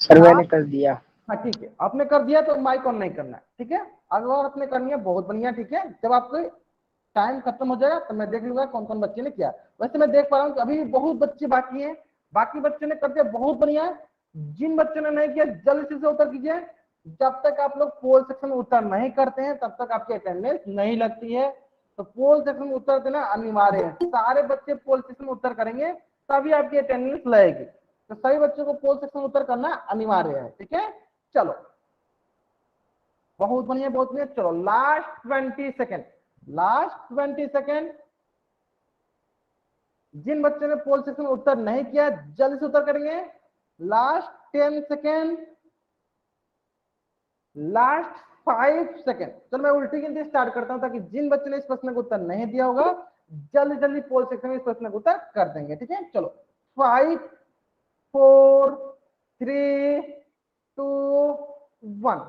सर मैंने कर दिया। हाँ ठीक है, आपने कर दिया तो माइक ऑन नहीं करना है, ठीक है। अगर आपने करनी है बहुत बढ़िया, ठीक है। जब आपको टाइम खत्म हो जाएगा तो मैं देख लूंगा कौन कौन बच्चे ने किया। वैसे मैं देख पा रहा हूँ कि अभी भी बहुत बच्चे बाकी हैं, बाकी बच्चों ने कर दिया, बहुत बढ़िया है। जिन बच्चों ने नहीं किया जल्दी से उत्तर कीजिए। जब तक आप लोग पोल सेक्शन में उत्तर नहीं करते हैं तब तक आपकी अटेंडेंस नहीं लगती है। तो पोल सेक्शन में उत्तर देना अनिवार्य है। सारे बच्चे पोल सेक्शन में उत्तर करेंगे तभी आपकी अटेंडेंस लगेगी। तो सभी बच्चों को पोल सेक्शन में उत्तर करना अनिवार्य है, ठीक है। चलो बहुत बढ़िया, बहुत बढ़िया। चलो लास्ट 20 सेकेंड, लास्ट 20 सेकेंड। जिन बच्चों ने पोल सेक्शन में उत्तर नहीं किया जल्दी से उत्तर करेंगे। Last 10 second, last 5 second. चलो मैं उल्टी गिनती स्टार्ट करता हूं ताकि जिन बच्चों ने इस प्रश्न का उत्तर नहीं दिया होगा जल्दी जल्दी पोल सेक्शन में इस प्रश्न का उत्तर कर देंगे, ठीक है। चलो 5 4 3 2 1।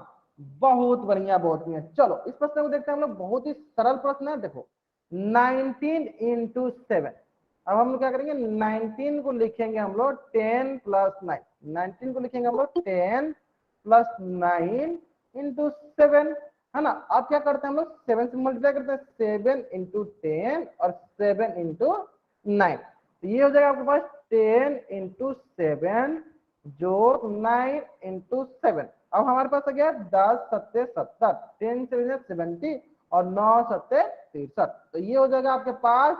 बहुत बढ़िया, बहुत बढ़िया। चलो इस प्रश्न को देखते हैं हम लोग। बहुत ही सरल प्रश्न है, देखो 19 इंटू 7। अब हम लोग क्या करेंगे, 19 को लिखेंगे हम लोग 10 प्लस 9। 19 को लिखेंगे हम लोग 10 प्लस 9 इंटू 7, है ना। अब क्या करते हैं हम लोग, 7 से मल्टीप्लाई करते हैं, 7 इंटू 10 और 7 इंटू 9। ये हो जाएगा आपके पास 10 इंटू 7 जो 9 इंटू 7। अब हमारे पास आ गया 10 सत्ते 70, 10 से 70 और 9 सत्ते 63। तो ये हो जाएगा आपके पास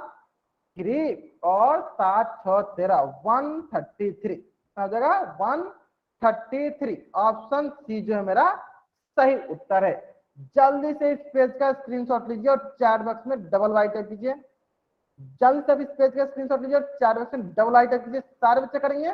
3 और 7 6 13 133 हो जाएगा 133। ऑप्शन सी जो है मेरा सही उत्तर है। जल्दी से इस पेज का स्क्रीनशॉट लीजिए और चैट बॉक्स में डबल वाई टाइप कीजिए। जल्द से इस पेज का स्क्रीनशॉट लीजिए और चैट बॉक्स में डबल आई टाइप कीजिए। सारे बच्चे करेंगे।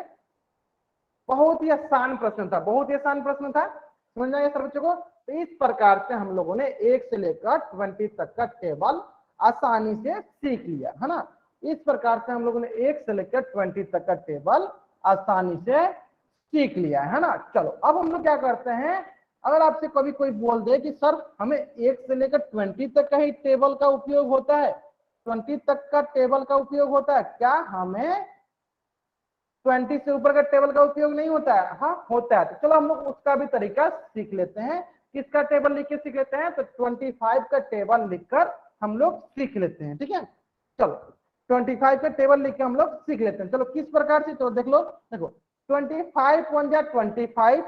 बहुत ही आसान प्रश्न था, बहुत ही आसान प्रश्न था, समझ आएगा सर बच्चों को। तो इस प्रकार से हम लोगों ने 1 से लेकर 20 तक का टेबल आसानी से सीख लिया, है ना। इस प्रकार से हम लोगों ने 1 से लेकर 20 तक का टेबल आसानी से सीख लिया है ना। चलो अब हम लोग क्या करते हैं, अगर आपसे कभी कोई बोल दे कि सर हमें 1 से लेकर 20 तक का ही टेबल का उपयोग होता है, 20 तक का टेबल का उपयोग होता है, क्या हमें 20 से ऊपर का टेबल का उपयोग नहीं होता है? हाँ होता है। तो चलो हम लोग उसका भी तरीका सीख लेते हैं। किसका टेबल लिख के सीख लेते हैं, तो 25 का टेबल लिखकर हम लोग सीख लेते हैं, ठीक है। चलो 25 का टेबल लिख के हम लोग सीख लेते हैं। चलो किस प्रकार से, तो देख लो, देखो 25 1 जा 25,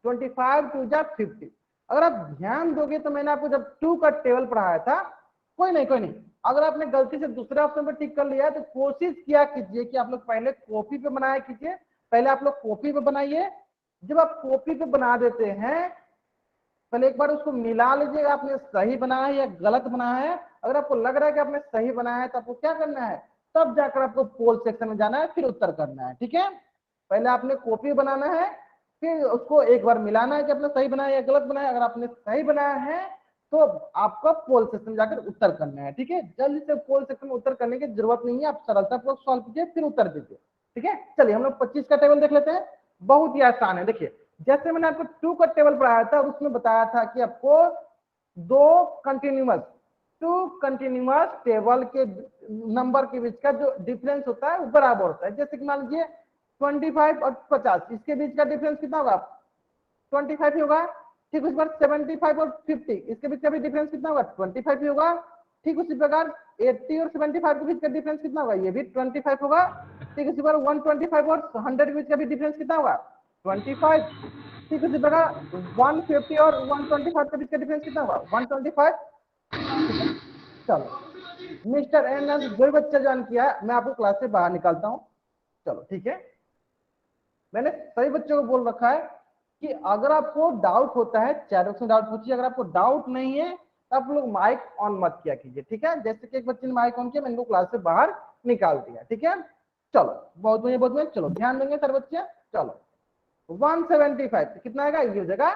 25 2 जा 50। अगर आप ध्यान दोगे तो मैंने आपको जब 2 का टेबल पढ़ाया था, कोई नहीं कोई नहीं, अगर आपने गलती से दूसरे ऑप्शन पर टिक कर लिया है तो कोशिश किया कीजिए कि आप लोग पहले कॉपी पे बनाया कीजिए। पहले आप लोग कॉपी पे बनाइए। जब आप कॉपी पे बना देते हैं पहले एक बार उसको मिला लीजिएगा, आपने सही बनाया है या गलत बनाया है। अगर आपको लग रहा है कि आपने सही बनाया है तो आपको क्या करना है, तब जाकर आपको पोल सेक्शन में जाना है, फिर उत्तर करना है, ठीक है। पहले आपने कॉपी बनाना है, फिर उसको एक बार मिलाना है कि आपने सही बनाया या गलत बनाया। अगर आपने सही बनाया है तो आपको पोल सेक्शन जाकर उत्तर करना है, ठीक है। जल्दी से पोल सेक्शन में उत्तर करने की जरूरत नहीं है, आप सरलतापूर्वक सॉल्व कीजिए फिर उत्तर दीजिए, ठीक है। चलिए हम लोग 25 का टेबल देख लेते हैं। बहुत ही आसान है। देखिए जैसे मैंने आपको 2 का टेबल पढ़ाया था उसमें बताया था कि आपको दो कंटिन्यूअस टेबल के नंबर के बीच का जो डिफरेंस होता है वो बराबर होता है। जैसे कि मान लीजिए 25 और 50, इसके बीच का डिफरेंस कितना होगा, 25 ही होगा। ठीक उसी प्रकार 75 और 50, इसके बीच का भी डिफरेंस कितना होगा, 25 ही होगा। ठीक उसी प्रकार 80 और 75 के बीच का डिफरेंस कितना होगा, ये भी 25 होगा। ठीक उसी प्रकार 125 और 100 के बीच का भी डिफरेंस कितना होगा, 25। ठीक उसी प्रकार 150 और 125 के बीच का डिफरेंस कितना होगा, 125। ठीक है। चलो मिस्टर एन ने जो भी बच्चा ज्वाइन किया है मैं आपको क्लास से बाहर निकालता हूँ। चलो ठीक है, मैंने सभी बच्चों को बोल रखा है कि अगर आपको डाउट होता है चैट बॉक्स में डाउट पूछिए। अगर आपको डाउट नहीं है तो आप लोग माइक ऑन मत किया कीजिए, ठीक है। जैसे कि एक बच्चे ने माइक ऑन किया, मैंने क्लास से बाहर निकाल दिया, ठीक है। चलो बहुत बढ़िया बहुत बढ़िया, चलो ध्यान देंगे सर बच्चे। चलो 175 कितना आएगा, ये हो जाएगा,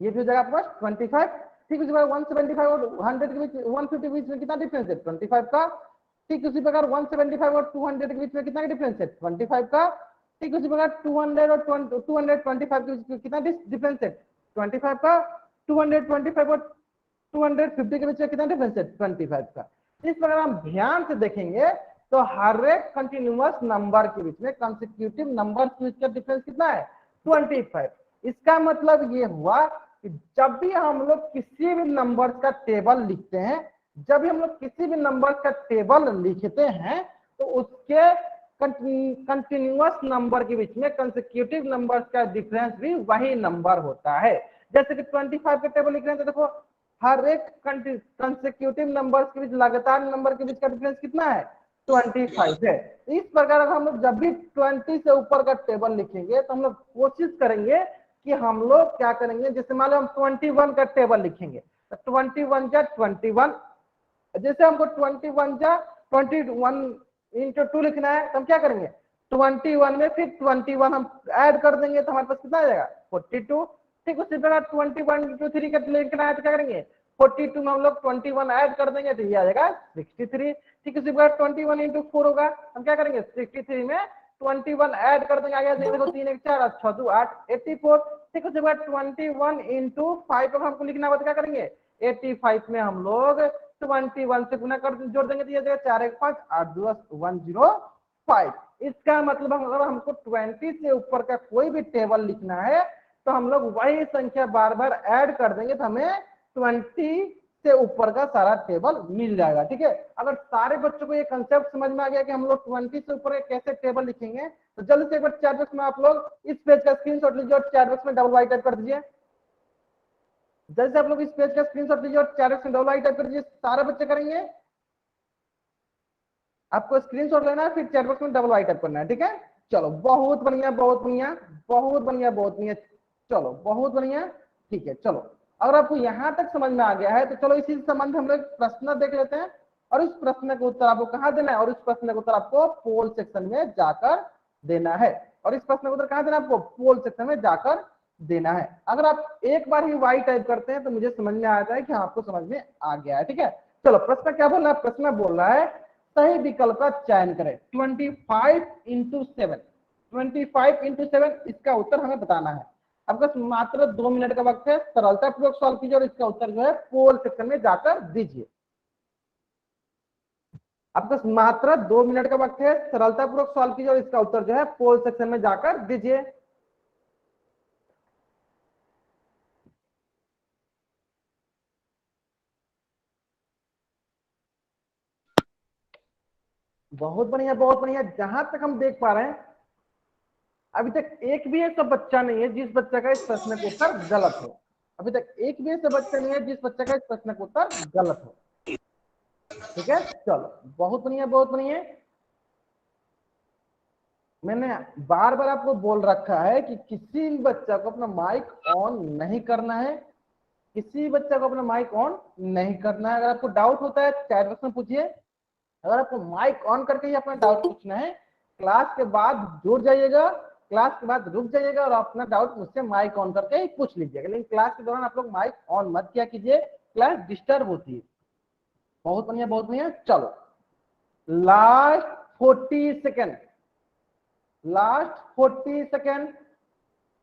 ये भी हो जाएगा आपके पास 25। ठीक उसी प्रकार 175 और 100 के बीच 150 के बीच में कितना डिफरेंस है, 25 का। ठीक उसी प्रकार 175 और 200 के बीच में कितना डिफरेंस है, 25 का। ठीक उसी प्रकार 200 और 225 के बीच में कितना डिफरेंस है, 25 का। 225 और 250 के बीच में कितना डिफरेंस है, 25 का। इस प्रकार हम ध्यान से देखेंगे तो हर एक कंटिन्यूअस नंबर के बीच में, कंसेक्यूटिव नंबर के बीच का डिफरेंस कितना है, 25। इसका मतलब ये हुआ कि जब भी हम लोग किसी भी नंबर का टेबल लिखते हैं, जब भी हम लोग किसी भी नंबर का टेबल लिखते हैं, तो उसके कंटिन्यूअस नंबर के बीच में कंसेक्यूटिव नंबर का डिफरेंस भी वही नंबर होता है। जैसे कि 25 का टेबल लिख रहे हैं तो देखो हर एक कंसेक्यूटिव नंबर के बीच, लगातार नंबर के बीच का डिफरेंस कितना है, 25 है। इस प्रकार हम लोग जब भी 20 से ऊपर का टेबल लिखेंगे तो हम लोग कोशिश करेंगे कि हम लोग क्या करेंगे, जैसे मान लो हम 21 का टेबल लिखेंगे तो 21 जा 21, जैसे हमको 21 जा 21 इंटू 2 लिखना है तो हम क्या करेंगे, 21 में फिर 21 हम ऐड कर देंगे तो हमारे पास कितना आ जाएगा, 42। ठीक उसी प्रकार 21 इंटू 3 का लिखना है तो क्या करेंगे, 42 में हम लोग 21 ऐड कर देंगे तो ये आ जाएगा 63। ठीक उसी प्रकार 21 इंटू 4 होगा, हम क्या करेंगे 63 में 21 ऐड कर देंगे, आगे देखो 3 1 4 6 2 8 84। ठीक उसी प्रकार 21 इंटू 5 हमको लिखना होगा तो क्या करेंगे, 85 में हम लोग 21 से गुना कर जोड़ देंगे तो ये देगा 4 1 5 8 2 105। इसका मतलब अगर हमको 20 से ऊपर का कोई भी टेबल लिखना है तो हम लोग वही संख्या बार बार ऐड कर देंगे तो हमें 20 से ऊपर का सारा टेबल मिल जाएगा, ठीक है। अगर सारे बच्चों को ये कंसेप्ट समझ में आ गया कि हम लोग 20 से ऊपर कैसे टेबल लिखेंगे, तो जल्दी से एक बार चैट बॉक्स में आप लोग इस पेज का स्क्रीनशॉट लीजिए और चैट बॉक्स में डबल वाई टाइप कर दीजिए। जैसे आप लोग इस पेज का स्क्रीनशॉट लीजिए और चैट बॉक्स में डबल वाई टाइप कर दीजिए, सारे बच्चे करेंगे। आपको स्क्रीनशॉट लेना है, फिर चैट बॉक्स में डबल वाई टाइप करना है, ठीक है। चलो बहुत बढ़िया बहुत बढ़िया बहुत बढ़िया बहुत बढ़िया, चलो बहुत बढ़िया, ठीक है। चलो अगर आपको यहाँ तक समझ में आ गया है तो चलो इसी संबंध में हम लोग प्रश्न देख लेते हैं और इस प्रश्न का उत्तर आपको कहाँ देना है, और इस प्रश्न का उत्तर आपको पोल सेक्शन में जाकर देना है। और इस प्रश्न का उत्तर कहाँ देना है आपको, पोल सेक्शन में जाकर देना है। अगर आप एक बार ही वाई टाइप करते हैं तो मुझे समझ में आता है कि आपको समझ में आ गया है, ठीक है। चलो प्रश्न क्या बोल रहा है, प्रश्न बोल रहा है सही विकल्प का चयन करें। 25 इंटू 7, 25 इंटू 7 इसका उत्तर हमें बताना है। आपका मात्र 2 मिनट का वक्त है, सरलता पूर्वक सॉल्व कीजिए और इसका उत्तर जो है पोल सेक्शन में जाकर दीजिए। आपका मात्र 2 मिनट का वक्त है, सरलता पूर्वक सॉल्व कीजिए और इसका उत्तर जो है पोल सेक्शन में जाकर दीजिए। बहुत बढ़िया बहुत बढ़िया। जहां तक हम देख पा रहे हैं अभी तक एक भी ऐसा बच्चा नहीं है जिस बच्चे का इस प्रश्न का उत्तर गलत हो। अभी तक एक भी ऐसा बच्चा नहीं है जिस बच्चे का इस प्रश्न का उत्तर गलत हो, ठीक है। चलो बहुत बढ़िया बहुत बढ़िया। मैंने बार बार आपको बोल रखा है कि किसी भी बच्चा को अपना माइक ऑन नहीं करना है, किसी बच्चा को अपना माइक ऑन नहीं करना है। अगर आपको डाउट होता है चैट बॉक्स में पूछिए। अगर आपको माइक ऑन करके ही अपना डाउट पूछना है, क्लास के बाद जुड़ जाइएगा, क्लास के बाद रुक जाइएगा और अपना डाउट मुझसे माइक ऑन करके ही पूछ लीजिएगा। लेकिन क्लास के दौरान आप लोग माइक ऑन मत किया कीजिए, क्लास डिस्टर्ब होती है। बहुत बढ़िया बहुत बढ़िया। चलो लास्ट 40 सेकेंड, लास्ट 40 सेकेंड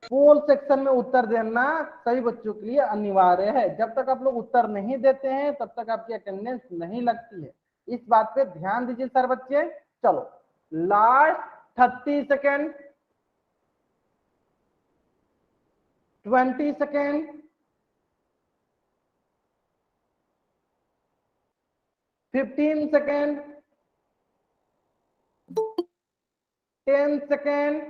पोल सेक्शन में उत्तर देना सभी बच्चों के लिए अनिवार्य है। जब तक आप लोग उत्तर नहीं देते हैं तब तक आपकी अटेंडेंस नहीं लगती है, इस बात पे ध्यान दीजिए सर बच्चे। चलो last 30 second, 20 second, 15 second, 10 second.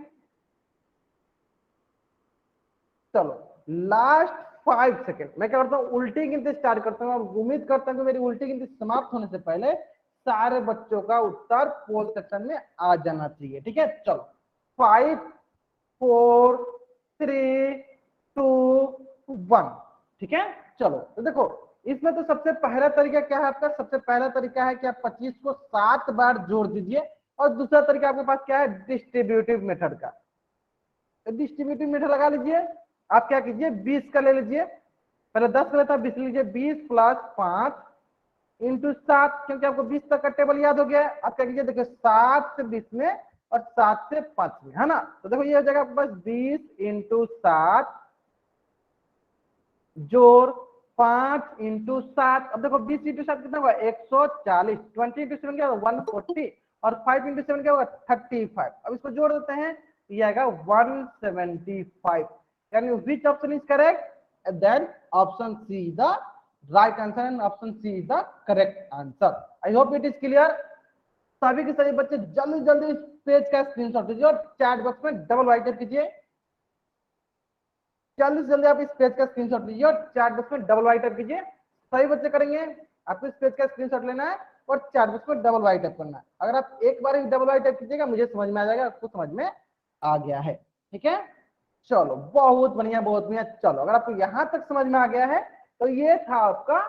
चलो लास्ट 5 सेकेंड। मैं क्या करता हूँ उल्टी गिनती स्टार्ट करता हूँ और उम्मीद करता हूँ कि मेरी उल्टी गिनती समाप्त होने से पहले सारे बच्चों का उत्तर पोल सेक्शन में आ जाना चाहिए, ठीक है। चलो 5 4 3 2 1, ठीक है। चलो तो देखो इसमें तो सबसे पहला तरीका क्या है आपका, सबसे पहला तरीका है कि आप 25 को 7 बार जोड़ दीजिए, और दूसरा तरीका आपके पास क्या है, डिस्ट्रीब्यूटिव मेथड का। डिस्ट्रीब्यूटिव मेथड लगा लीजिए, आप क्या कीजिए 20 का ले लीजिए, पहले 10 का लेता 20 लीजिए, 20 प्लस 5 इंटू 7, क्योंकि आपको 20 तक का टेबल याद हो गया है। आप क्या कीजिए, देखिए 7 से 20 में और 7 से 5 में, है ना। तो देखो ये हो जाएगा आपके पास 20 इंटू 7 जोड़ 5 इंटू 7। अब देखो 20 इंटू 7 कितना होगा 140, 20 इंटू 7 क्या होगा 140, और 5 इंटू 7 क्या होगा 35। अब इसको जोड़ देते हैं, ये आएगा 175। यानी which option is correct, then option C is the right answer and option C is the correct answer. I hope it is clear. सभी के सभी बच्चे जल्दी जल्दी इस पेज का स्क्रीनशॉट लीजिए और चैट बॉक्स में डबल राइट कीजिए। जल्दी से जल्दी आप इस पेज का स्क्रीनशॉट लीजिए और चैट बॉक्स में डबल राइट कीजिए। सभी बच्चे करेंगे, आपको इस पेज का स्क्रीनशॉट लेना है और चैट बॉक्स में डबल राइट करना है। अगर आप एक बार ही डबल राइट कीजिएगा, मुझे समझ में आ जाएगा आपको समझ में आ गया है। ठीक है, चलो बहुत बढ़िया बहुत बढ़िया। चलो अगर आपको यहां तक समझ में आ गया है तो ये था आपका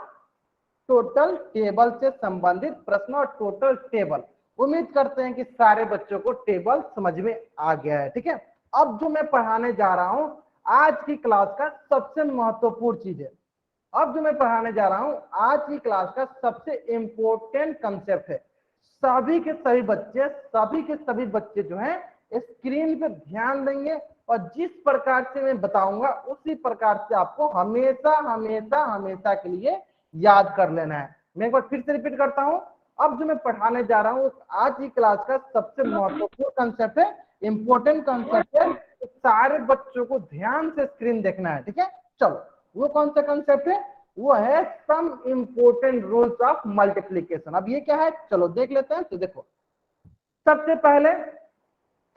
टोटल टेबल से संबंधित प्रश्न और टोटल टेबल। उम्मीद करते हैं कि सारे बच्चों को टेबल समझ में आ गया है। ठीक है, अब जो मैं पढ़ाने जा रहा हूं आज की क्लास का सबसे महत्वपूर्ण चीज है। अब जो मैं पढ़ाने जा रहा हूं आज की क्लास का सबसे इंपॉर्टेंट कंसेप्ट है। सभी के सभी बच्चे जो हैं स्क्रीन पे ध्यान देंगे और जिस प्रकार से मैं बताऊंगा उसी प्रकार से आपको हमेशा हमेशा हमेशा के लिए याद कर लेना है। मैं एक बार फिर से रिपीट करता हूं, अब जो मैं पढ़ाने जा रहा हूं आज की क्लास का सबसे महत्वपूर्ण कंसेप्ट है, इंपॉर्टेंट कंसेप्ट है। तो सारे बच्चों को ध्यान से स्क्रीन देखना है। ठीक है, चलो वो कौन सा कंसेप्ट है, वो है some important rules of multiplication. अब ये क्या है चलो देख लेते हैं। तो देखो सबसे पहले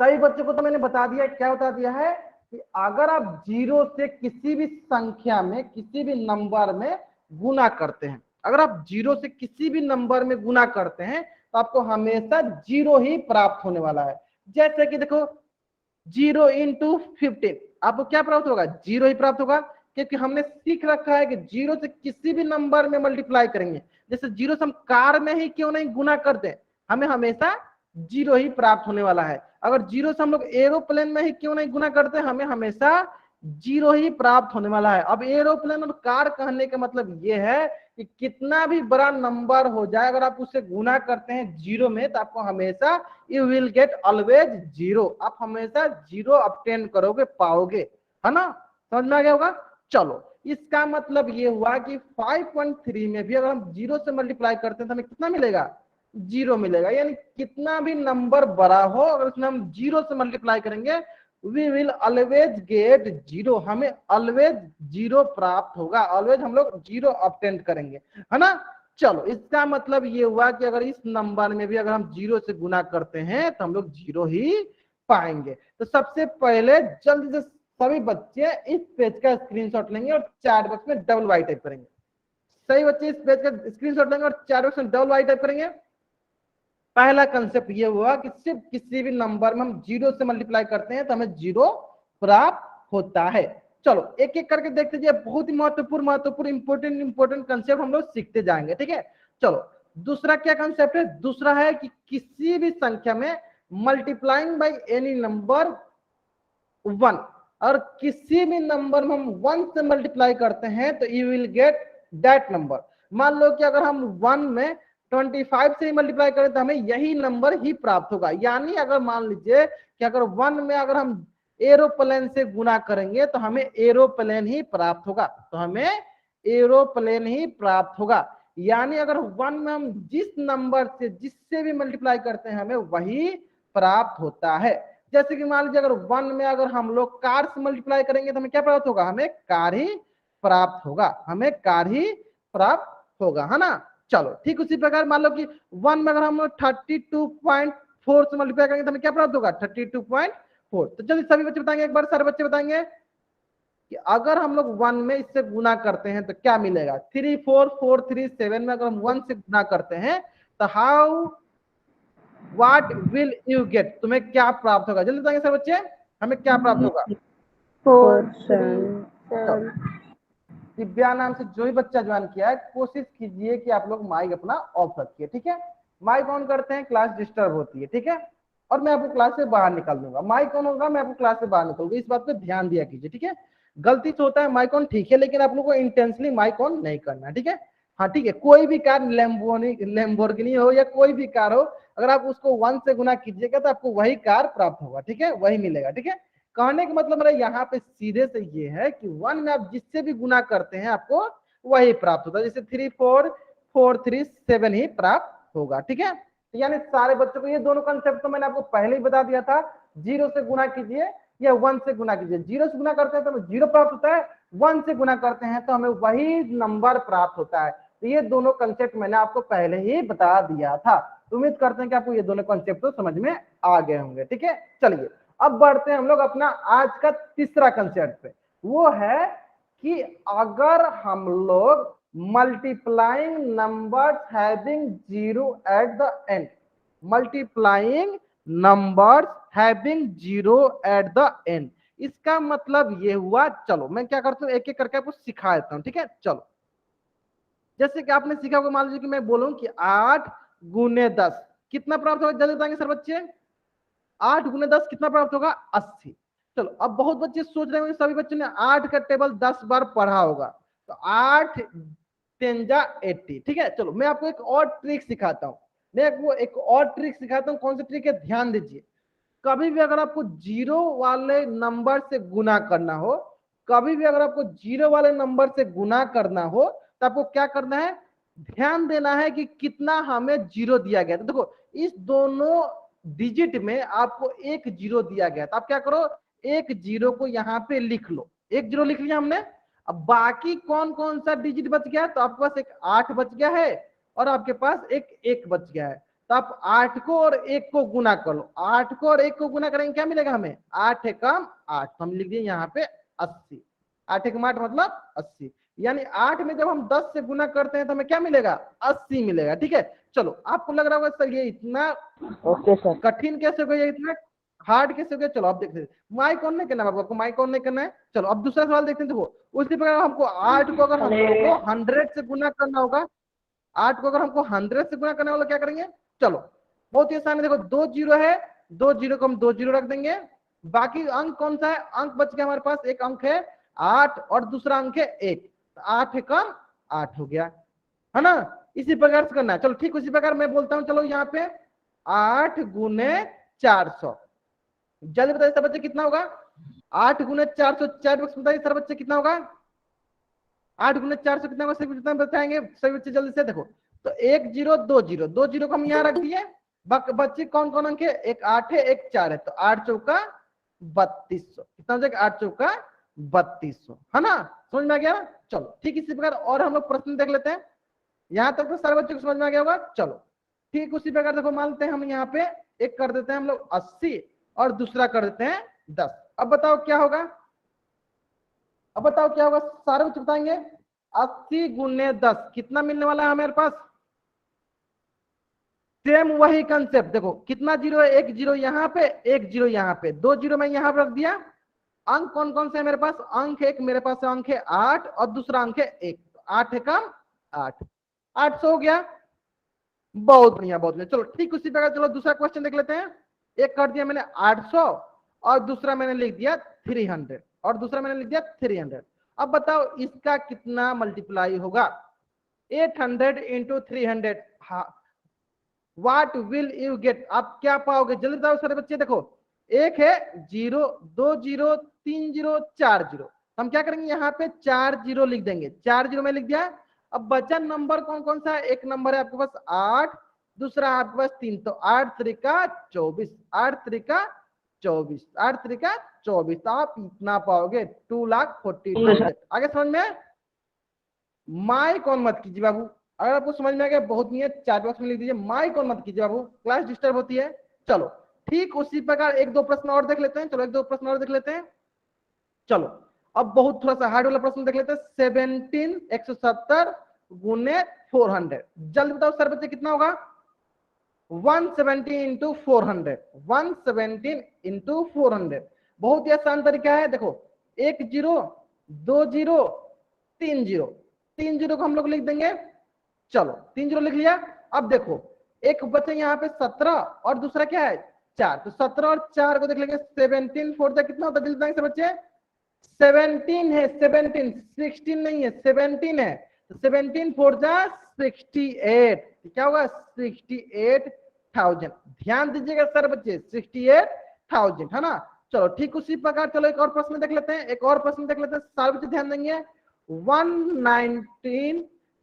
सभी बच्चों को तो मैंने बता दिया, क्या बता दिया है कि अगर आप जीरो से किसी भी संख्या में किसी भी नंबर में गुना करते हैं, अगर आप जीरो से किसी भी नंबर में गुना करते हैं तो आपको हमेशा जीरो ही प्राप्त होने वाला है। जैसे कि देखो 0 इंटू 15 आपको क्या प्राप्त होगा, जीरो ही प्राप्त होगा, क्योंकि हमने सीख रखा है कि जीरो से किसी भी नंबर में मल्टीप्लाई करेंगे। जैसे जीरो से हम कार में ही क्यों नहीं गुना करते, हमें हमेशा जीरो ही प्राप्त होने वाला है। अगर जीरो से हम लोग एरोप्लेन में ही क्यों नहीं गुना करते, हमें हमेशा जीरो ही प्राप्त होने वाला है। अब एरोप्लेन और कार कहने का मतलब ये है कि कितना भी बड़ा नंबर हो जाए अगर आप उससे गुना करते हैं जीरो में तो आपको हमेशा you will get always zero, आप हमेशा जीरो ऑब्टेन करोगे, पाओगे, है ना। समझ में आ गया होगा। चलो इसका मतलब ये हुआ कि 5.3 में भी अगर हम जीरो से मल्टीप्लाई करते हैं तो हमें कितना मिलेगा, जीरो मिलेगा। यानी कितना भी नंबर बड़ा हो अगर उसमें हम जीरो से मल्टीप्लाई करेंगे we will always get zero, हमें ऑलवेज जीरो प्राप्त होगा, ऑलवेज हम लोग जीरो ऑब्टेन करेंगे, है ना। चलो इसका मतलब ये हुआ कि अगर इस नंबर में भी अगर हम जीरो से गुना करते हैं तो हम लोग जीरो ही पाएंगे। तो सबसे पहले जल्दी से सभी बच्चे इस पेज का स्क्रीनशॉट लेंगे और चैट बॉक्स में डबल वाई टाइप करेंगे। सही बच्चे इस पेज का स्क्रीनशॉट लेंगे और चैट बॉक्स में डबल वाई टाइप करेंगे। पहला कंसेप्ट ये हुआ कि सिर्फ किसी भी नंबर में हम जीरो से मल्टीप्लाई करते हैं तो हमें जीरो प्राप्त होता है। चलो एक एक करके देखते जाइए, बहुत ही महत्वपूर्ण इंपोर्टेंट कंसेप्ट हम लोग सीखते जाएंगे। ठीक है, चलो दूसरा क्या कंसेप्ट है, दूसरा है कि किसी भी संख्या में मल्टीप्लाइंग बाय एनी नंबर 1, और किसी भी नंबर में हम 1 से मल्टीप्लाई करते हैं तो you will get that number. मान लो कि अगर हम 1 में 25 से मल्टीप्लाई करें तो हमें यही नंबर ही प्राप्त होगा। यानी अगर मान लीजिए कि अगर 1 में अगर हम एरोप्लेन से गुना करेंगे तो हमें एरोप्लेन ही प्राप्त होगा, तो हमें एरोप्लेन ही प्राप्त होगा। यानी अगर 1 में हम जिस नंबर से जिससे भी मल्टीप्लाई करते हैं हमें वही प्राप्त होता है। जैसे कि मान लीजिए अगर 1 में अगर हम लोग कार से मल्टीप्लाई करेंगे तो हमें क्या प्राप्त होगा, हमें कार ही प्राप्त होगा, हमें कार ही प्राप्त होगा, है ना। चलो ठीक उसी प्रकार मान लो कि 1 में अगर हम लोग 32.4 से मल्टीप्लाई करेंगे तो हमें क्या प्राप्त होगा, 32.4। तो जल्दी सभी बच्चे बताएंगे, एक बार सारे बच्चे बताएंगे कि अगर हम लोग 1 में इससे गुना करते हैं तो क्या मिलेगा, 34437 में अगर हम 1 से गुना करते हैं तो how what will you get, तुम्हें क्या प्राप्त होगा, जल्दी बताएंगे सब बच्चे, हमें क्या प्राप्त होगा, 4 7 7 दिव्या नाम से जो भी बच्चा ज्वाइन किया है, कोशिश कीजिए कि आप लोग माइक अपना ऑफ रखिए, ठीक है। माइक ऑन करते हैं, क्लास डिस्टर्ब होती है, ठीक है। और मैं आपको क्लास से बाहर निकाल दूंगा, माइक ऑन होगा मैं आपको क्लास से बाहर निकालूंगा, इस बात पे ध्यान दिया कीजिए, ठीक है। गलती से होता है माइक ऑन, ठीक है, लेकिन आप लोगों को इंटेंशनली माइक ऑन नहीं करना है, ठीक है। हाँ ठीक है, कोई भी कार लैम्बोर्गिनी हो या कोई भी कार हो, अगर आप उसको 1 से गुना कीजिएगा तो आपको वही कार प्राप्त होगा, ठीक है, वही मिलेगा, ठीक है। कहने का मतलब मेरा यहाँ पे सीधे से ये है कि 1 में आप जिससे भी गुना करते हैं आपको वही प्राप्त होता है, जैसे 3 4 4 3 7 ही प्राप्त होगा, ठीक है। तो यानी सारे बच्चों को ये दोनों कंसेप्ट तो मैंने आपको पहले ही बता दिया था, 0 से गुना कीजिए या 1 से गुना कीजिए। 0 से गुना करते हैं तो हमें 0 प्राप्त होता है, 1 से गुना करते हैं तो हमें वही नंबर प्राप्त होता है। तो ये दोनों कंसेप्ट मैंने आपको पहले ही बता दिया था। उम्मीद करते हैं कि आपको ये दोनों कंसेप्ट तो समझ में आ गए होंगे, ठीक है। चलिए अब बढ़ते हैं हम लोग अपना आज का तीसरा कंसेप्ट पे, वो है कि अगर हम लोग multiplying numbers having 0 at the end, multiplying numbers having 0 at the end, इसका मतलब ये हुआ, चलो मैं क्या करता हूँ एक एक करके आपको सिखा देता हूँ, ठीक है। चलो जैसे कि आपने सीखा होगा, मान लीजिए कि मैं बोलूं कि 8 गुने 10 कितना प्राप्त होगा, जल्दी बताएंगे सर बच्चे। 8 गुने 10 कितना प्राप्त होगा, 80। चलो अब बहुत बच्चे सोच रहे होंगे, सभी बच्चों ने 8 का टेबल 10 बार पढ़ा होगा, तो 8 10 जा 80, ठीक है। चलो मैं आपको एक और ट्रिक सिखाता हूँ, मैं आपको एक और ट्रिक सिखाता हूँ। कौन सी ट्रिक है, ध्यान दीजिए। कभी भी अगर आपको 0 वाले नंबर से गुना करना हो, कभी भी अगर आपको 0 वाले नंबर से गुना करना हो तो आपको क्या करना है, ध्यान देना है कि कितना हमें 0 दिया गया। तो देखो इस दोनों डिजिट में आपको एक 0 दिया गया, तो आप क्या करो, एक 0 को यहाँ पे लिख लो, एक 0 लिख लिया हमने। अब बाकी कौन कौन सा डिजिट बच गया, तो आपके पास एक 8 बच गया है और आपके पास एक 1 बच गया है। तो आप 8 को और 1 को गुना कर लो, 8 को और 1 को गुना करेंगे क्या मिलेगा हमें, 8 एकम 8, हम लिख दिए यहाँ पे 80। 8 एकम 8 मतलब 80, यानी 8 में जब हम 10 से गुना करते हैं तो हमें क्या मिलेगा, 80 मिलेगा, ठीक है। चलो आपको लग रहा होगा सर ये इतना ओके सर, कठिन कैसे हो गया, इतना हार्ड कैसे हो गया। चलो आप देखते हैं, माइक ऑन नहीं करना है आपको, माइक ऑन नहीं करना है। चलो अब दूसरा सवाल देखते हैं। देखो उसी प्रकार हमको 8 को अगर हम लोगों को 100 से गुना करना होगा, 8 को अगर हमको 100 से गुना करने वाला क्या करेंगे, चलो बहुत ही आसान है। देखो 2 0 है, 2 0 को हम 2 0 रख देंगे, बाकी अंक कौन सा है, अंक बच गया हमारे पास, एक अंक है 8 और दूसरा अंक है 1, 8 एकम 8 हो गया, है ना। इसी प्रकार से करना है। चलो ठीक उसी प्रकार मैं बोलता हूं, चलो यहाँ पे 8 गुने 400, जल्दी बताइए सर बच्चे कितना होगा, 8 गुने 400, चैट बॉक्स बताइए सर बच्चे कितना होगा, 8 गुने 400 कितना होगा, सभी कितना बताएंगे सभी बच्चे जल्दी से। देखो तो 1 0 2 0, 2 0 को हम यहाँ रख दिए, बच्चे कौन कौन अंक है, एक 8 है एक 4 है, तो 8 चौका 3200, कितना हो जाएगा, 8 चौका 3200, है ना, समझ में आ गया। चलो ठीक इसी प्रकार और हम लोग प्रश्न देख लेते हैं, यहाँ तक तो सारे बच्चों को समझ में आ गया होगा। चलो ठीक उसी प्रकार देखो, मानते हैं हम यहाँ पे एक कर देते हैं हम लोग 80 और दूसरा कर देते हैं 10। अब बताओ क्या होगा, अब बताओ क्या होगा, सारे बच्चे बताएंगे। 80 गुने 10 कितना मिलने वाला है हमारे पास, सेम वही कंसेप्ट। देखो कितना जीरो है, एक जीरो यहाँ पे एक जीरो यहाँ पे, 2 जीरो मैं यहाँ पे रख दिया। अंक कौन कौन से है मेरे पास, अंक एक मेरे पास अंक है 8 और दूसरा अंक है 1, 8 है कम 8, 800 हो गया। बहुत बढ़िया बहुत बढ़िया। चलो ठीक उसी प्रकार चलो दूसरा क्वेश्चन देख लेते हैं। एक कर दिया मैंने 800 और दूसरा मैंने लिख दिया 300 और दूसरा मैंने लिख दिया 300। अब बताओ इसका कितना मल्टीप्लाई होगा, 800 into 300, what will you get, आप क्या पाओगे जल्दी बताओ सारे बच्चे। देखो एक है 0 2 0 3 0 4 0, हम क्या करेंगे यहाँ पे 4 0 लिख देंगे, 4 0 में लिख दिया। अब बचा नंबर कौन कौन सा है, एक नंबर है आपके पास 8, दूसरा आपके पास 3, तो 8 त्रिका 24, 8 त्रिका 24, 8 त्रिका 24, तो आप इतना पाओगे 2,40,000। आगे समझ में, माई कौन मत कीजिए बाबू, अगर आपको समझ में आ गया बहुत नहीं है, चैट बॉक्स में लिख दीजिए माई कौन मत कीजिए बाबू, क्लास डिस्टर्ब होती है। चलो ठीक उसी प्रकार एक दो प्रश्न और देख लेते हैं, चलो एक दो प्रश्न और देख लेते हैं। चलो अब बहुत थोड़ा सा हार्ड वाला प्रश्न देख लेते हैं, 17 170 गुने 400, जल्दी बताओ सर बच्चे कितना होगा, 170 इंटू 400, 170 इंटू 400। बहुत ही आसान तरीका है, देखो 1 0 2 0 3 जीरो, 3 जीरो को हम लोग लिख देंगे। चलो 3 जीरो लिख लिया। अब देखो एक बचे यहाँ पे 17 और दूसरा क्या है 4, तो 17 और 4 को देख लेंगे। 17 4 जा कितना होता है जल्दी से बच्चे? 17 है, 17 16 नहीं है, 17 है। तो 17 4 जा 68, क्या होगा 68,000। ध्यान दीजिएगा सर बच्चे 68,000 है ना। चलो ठीक उसी प्रकार चलो एक और प्रश्न देख लेते हैं, एक और प्रश्न देख लेते हैं, सारे बच्चे ध्यान देंगे।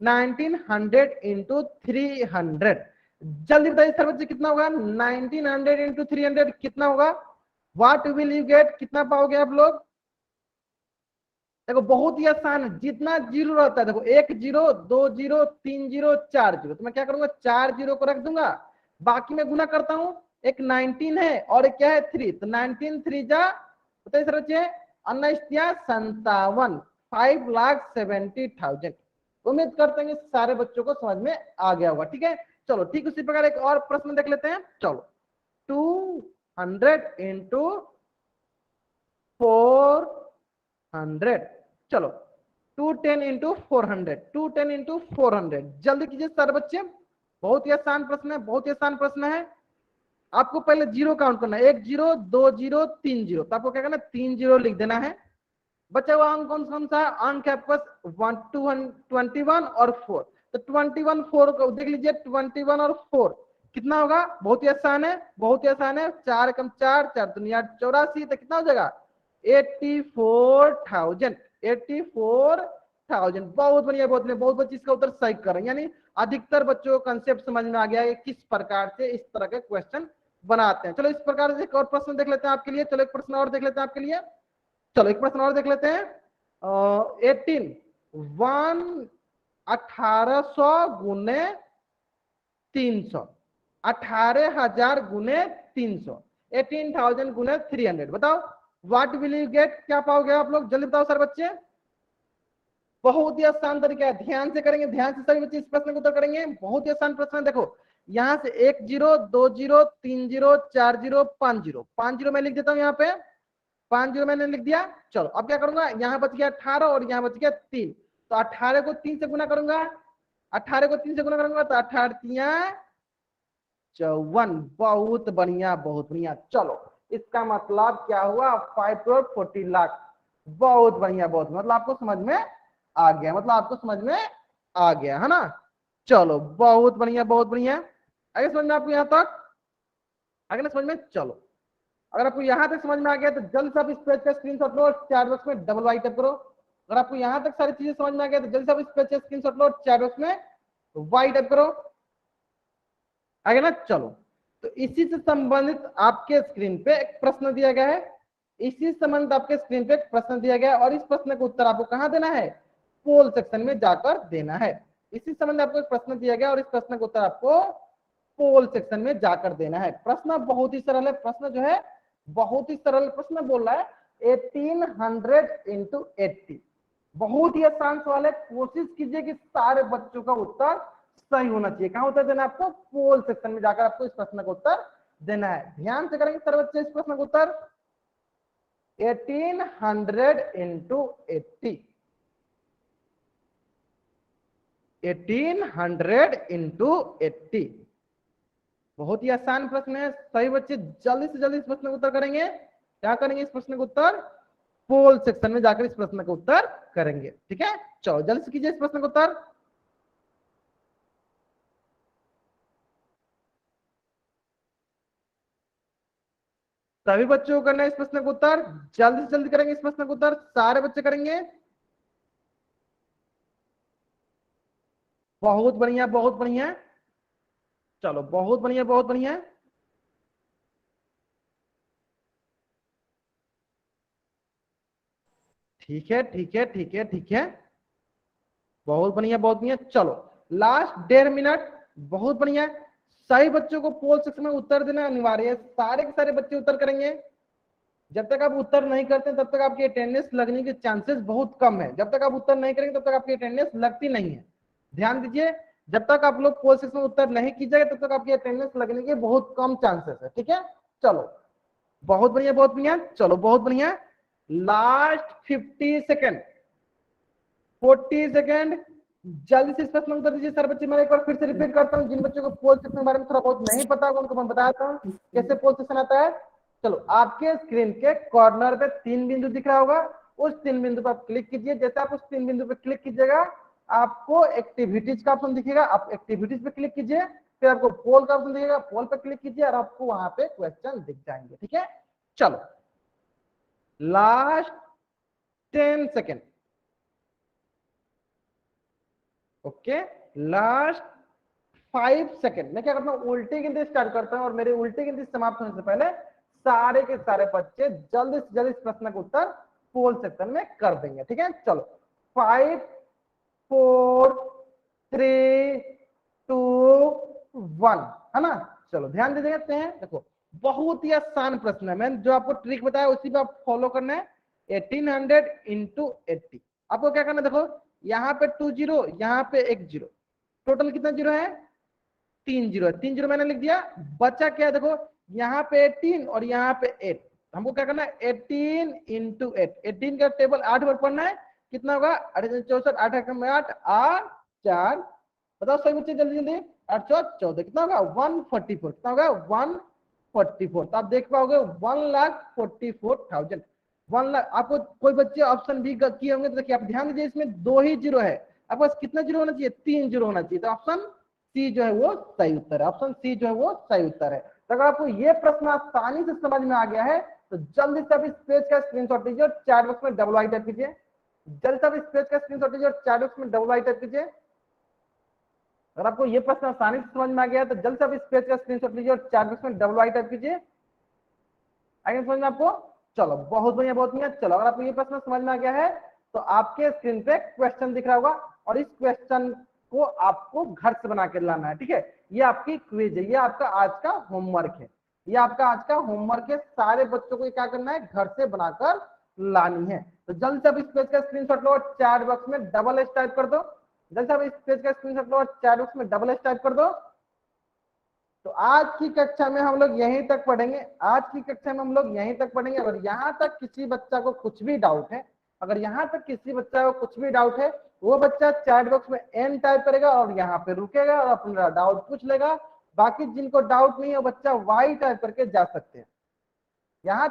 1900 इंटू 300, जल्दी बताइए सर बच्चे कितना होगा? 1900 इंटू 300 कितना होगा? What will you get? कितना पाओगे आप लोग? देखो बहुत ही आसान है, जितना जीरो रहता है देखो 1 जीरो 2 जीरो 3 जीरो 4 जीरो, तो मैं क्या करूंगा 4 जीरो को रख दूंगा, बाकी मैं गुना करता हूं। एक 19 है और एक क्या है 3, तो 19 3 जा बताइए सर बच्चे 59,57, 5,70,000। उम्मीद करते हैं सारे बच्चों को समझ में आ गया होगा। ठीक है चलो ठीक उसी प्रकार एक और प्रश्न देख लेते हैं। चलो 200 इंटू 400, चलो 210 इंटू 400, 210 इंटू 400, जल्दी कीजिए सारे बच्चे। बहुत ही आसान प्रश्न है, बहुत ही आसान प्रश्न है। आपको पहले जीरो काउंट करना है, 1 जीरो 2 जीरो 3 जीरो, तो आपको क्या करना है 3 जीरो लिख देना है। बचा हुआ अंक कौन सा है? अंक है आपके पास 21 और 4, तो 21 4 को देख लीजिए, 21 और 4 कितना होगा? बहुत ही आसान है, बहुत ही आसान है। 4 कम 4 4 दुनिया 84, तो कितना हो जाएगा 84,000, 84,000। बहुत बढ़िया बहुत बढ़िया, बहुत बच्चे इसका उत्तर सही कर रहे हैं, यानी अधिकतर बच्चों को कंसेप्ट समझ में आ गया है किस प्रकार से इस तरह के क्वेश्चन बनाते हैं। चलो इस प्रकार से एक और प्रश्न देख लेते हैं आपके लिए। चलो एक प्रश्न और देख लेते हैं आपके लिए। चलो एक प्रश्न और देख लेते हैं। 1800 गुने 300, 18,000 गुने 300, 18,000 गुने 300, बताओ व्हाट विल यू गेट? क्या पाओगे आप लोग? जल्दी बताओ सर बच्चे। बहुत ही आसान तरीका है, ध्यान से करेंगे, ध्यान से सभी बच्चे इस प्रश्न को उत्तर करेंगे। बहुत ही आसान प्रश्न है। देखो यहाँ से 1 zero 2 zero 3 zero 4 zero 5 zero, 5 zero मैं लिख देता हूँ यहाँ पे, 5 जीरो मैंने लिख दिया। चलो अब क्या करूंगा, यहाँ बच गया 18 और यहाँ बच गया 3, तो 18 को 3 से गुना करूंगा, 18 को 3 से गुना करूंगा तो 18 3 54। बहुत बढ़िया बहुत बढ़िया। चलो इसका मतलब क्या हुआ 5 करोड़ 40 लाख। बहुत बढ़िया बहुत, मतलब आपको समझ में आ गया, मतलब आपको समझ में आ गया है ना। चलो बहुत बढ़िया बहुत बढ़िया। आगे समझ में आपको यहाँ तक? आगे ना समझ में? चलो अगर आपको यहां तक समझ में आ गया तो जल्द से आप इस पेज का स्क्रीनशॉट लो और चैट बॉक्स में डबल वाई टाइप करो। अगर आपको यहां तक सारी चीजें समझ में आ गया तो जल्द से आप इस पेज का स्क्रीनशॉट लो और चैट बॉक्स में वाई टाइप करो। आगे ना चलो, तो इसी से संबंधित आपके स्क्रीन पे एक प्रश्न दिया गया है, इसी से संबंधित आपके स्क्रीन पे एक प्रश्न दिया गया है और इस प्रश्न का उत्तर आपको कहां देना है? पोल सेक्शन में जाकर देना है। इसी संबंध आपको एक प्रश्न दिया गया और इस प्रश्न का उत्तर आपको पोल सेक्शन में जाकर देना है। प्रश्न बहुत ही सरल है, प्रश्न जो है बहुत ही सरल प्रश्न बोल रहा है 1800 इंटू 80, बहुत ही आसान सवाल है। कोशिश कीजिए कि सारे बच्चों का उत्तर सही होना चाहिए। कहां उत्तर देना है आपको? पोल सेक्शन में जाकर आपको इस प्रश्न का उत्तर देना है। ध्यान से करेंगे सारे बच्चे इस प्रश्न का उत्तर 1800 इंटू 80, 1800 इंटू 80, बहुत ही आसान प्रश्न है। सही बच्चे जल्दी से जल्दी इस प्रश्न का उत्तर करेंगे। क्या करेंगे इस प्रश्न का उत्तर? पोल सेक्शन में जाकर इस प्रश्न का उत्तर करेंगे। ठीक है चलो जल्दी से कीजिए इस प्रश्न का उत्तर। सभी बच्चों को करना है इस प्रश्न का उत्तर, जल्दी से जल्दी करेंगे इस प्रश्न का उत्तर, सारे बच्चे करेंगे। बहुत बढ़िया बहुत बढ़िया। चलो बहुत बढ़िया बहुत बढ़िया। ठीक है ठीक है ठीक है ठीक है, बहुत बढ़िया बहुत बढ़िया। चलो लास्ट 1.5 मिनट, बहुत बढ़िया। सही बच्चों को पोल सेक्शन में उत्तर देना अनिवार्य है, सारे के सारे बच्चे उत्तर करेंगे। जब तक आप उत्तर नहीं करते तब तक आपकी अटेंडेंस लगने के चांसेस बहुत कम है। जब तक आप उत्तर नहीं करेंगे तब तक आपकी अटेंडेंस लगती नहीं है। ध्यान दीजिए, जब तक आप लोग पोल सेक्शन में उत्तर नहीं कीजिएगा तब तक आपकी अटेंडेंस लगने के बहुत कम चांसेस है। ठीक है चलो बहुत बढ़िया बहुत बढ़िया। चलो बहुत बढ़िया, लास्ट 50 सेकेंड, 40 सेकेंड, जल्दी से इस प्रश्न उत्तर दीजिए सर बच्चे। मैं एक बार फिर से रिपीट करता हूँ, जिन बच्चों को पोल सेक्शन के बारे में थोड़ा बहुत नहीं पता होगा उनको मैं बताता हूँ कैसे पोल सेक्शन आता है। चलो, आपके स्क्रीन के कॉर्नर पे 3 बिंदु दिख रहा होगा, उस 3 बिंदु पर आप क्लिक कीजिए। जैसे आप उस 3 बिंदु पर क्लिक कीजिएगा, आपको एक्टिविटीज का ऑप्शन दिखेगा, आप एक्टिविटीज पे क्लिक कीजिए। फिर आपको पोल का ऑप्शन दिखेगा, पोल पे क्लिक कीजिए और आपको वहां पे क्वेश्चन दिख जाएंगे। ठीक है, चलो last 10 second. Okay, last 5 second. मैं क्या करता हूँ, उल्टी गिनती स्टार्ट करता हूँ और मेरी उल्टी गिनती समाप्त होने से पहले सारे के सारे बच्चे जल्दी से जल्दी इस प्रश्न का उत्तर पोल सेक्शन में कर देंगे। ठीक है, चलो 5 4 3 2 1, है ना। चलो ध्यान दे देते हैं, देखो बहुत ही आसान प्रश्न है। मैंने जो आपको ट्रिक बताया उसी पे आप फॉलो करना है। 1800 इंटू 80, आपको क्या करना है, देखो यहाँ पे 2 जीरो, यहाँ पे 1 जीरो, टोटल कितना जीरो है, 3 जीरो है। 3 जीरो मैंने लिख दिया, बचा क्या है, देखो यहाँ पे 18 और यहाँ पे 8। हमको क्या करना है, 18 इंटू 8, 18 का टेबल 8 बार पढ़ना है। कितना होगा, 64, 8 8 8 4, बताओ सही बच्चे जल्दी जल्दी, 8 14, कितना होगा 144, कितना होगा 144। तो आप देख पाओगे 1,44,000, 1 लाख। आपको कोई बच्चे ऑप्शन बी किए होंगे तो देखिए, आप ध्यान दीजिए, इसमें 2 ही जीरो है, आपके पास कितना जीरो होना चाहिए, 3 जीरो होना चाहिए। तो ऑप्शन सी जो है वो सही उत्तर है, ऑप्शन सी जो है वो सही उत्तर है। तो अगर आपको ये प्रश्न आसानी से समझ में आ गया है तो जल्दी से आप इस पेज का स्क्रीनशॉट लीजिए और चैट बॉक्स में डबल आई टाइप कीजिए। जल्दी से आप इस पेज का स्क्रीनशॉट लीजिए और चैट बॉक्स में डबल आई टाइप कीजिए। अगर आपको ये प्रश्न आसानी से समझ में आ गया है तो जल्दी से आप इस पेज का स्क्रीनशॉट लीजिए और चैट बॉक्स में डबल आई टाइप कीजिए। आगे समझ में आपको, चलो बहुत बढ़िया बहुत बढ़िया। चलो अगर आपको ये प्रश्न समझ में आ गया है तो आपके स्क्रीन पे क्वेश्चन दिख रहा होगा और इस क्वेश्चन को आपको घर से बना के लाना है। ठीक है, ये आपकी क्विज है, ये आपका आज का होमवर्क है, ये आपका आज का होमवर्क है। सारे बच्चों को क्या करना है, घर से बनाकर लानी है। तो जल्द से आप इस पेज का स्क्रीनशॉट लो और चैट बॉक्स में डबल एस टाइप कर दो। जल्द से आप इस पेज का स्क्रीनशॉट लो और चैट बॉक्स में डबल एस टाइप कर दो। तो आज की कक्षा में हम लोग यहीं तक पढ़ेंगे, आज की कक्षा में हम लोग यहीं तक पढ़ेंगे। अगर यहाँ तक किसी बच्चा को कुछ भी डाउट है, अगर यहाँ तक किसी बच्चा को कुछ भी डाउट है, वो बच्चा चैट बॉक्स में एन टाइप करेगा और यहाँ पे रुकेगा और अपना डाउट पूछ लेगा। बाकी जिनको डाउट नहीं है वो बच्चा वाई टाइप करके जा सकते हैं। यहाँ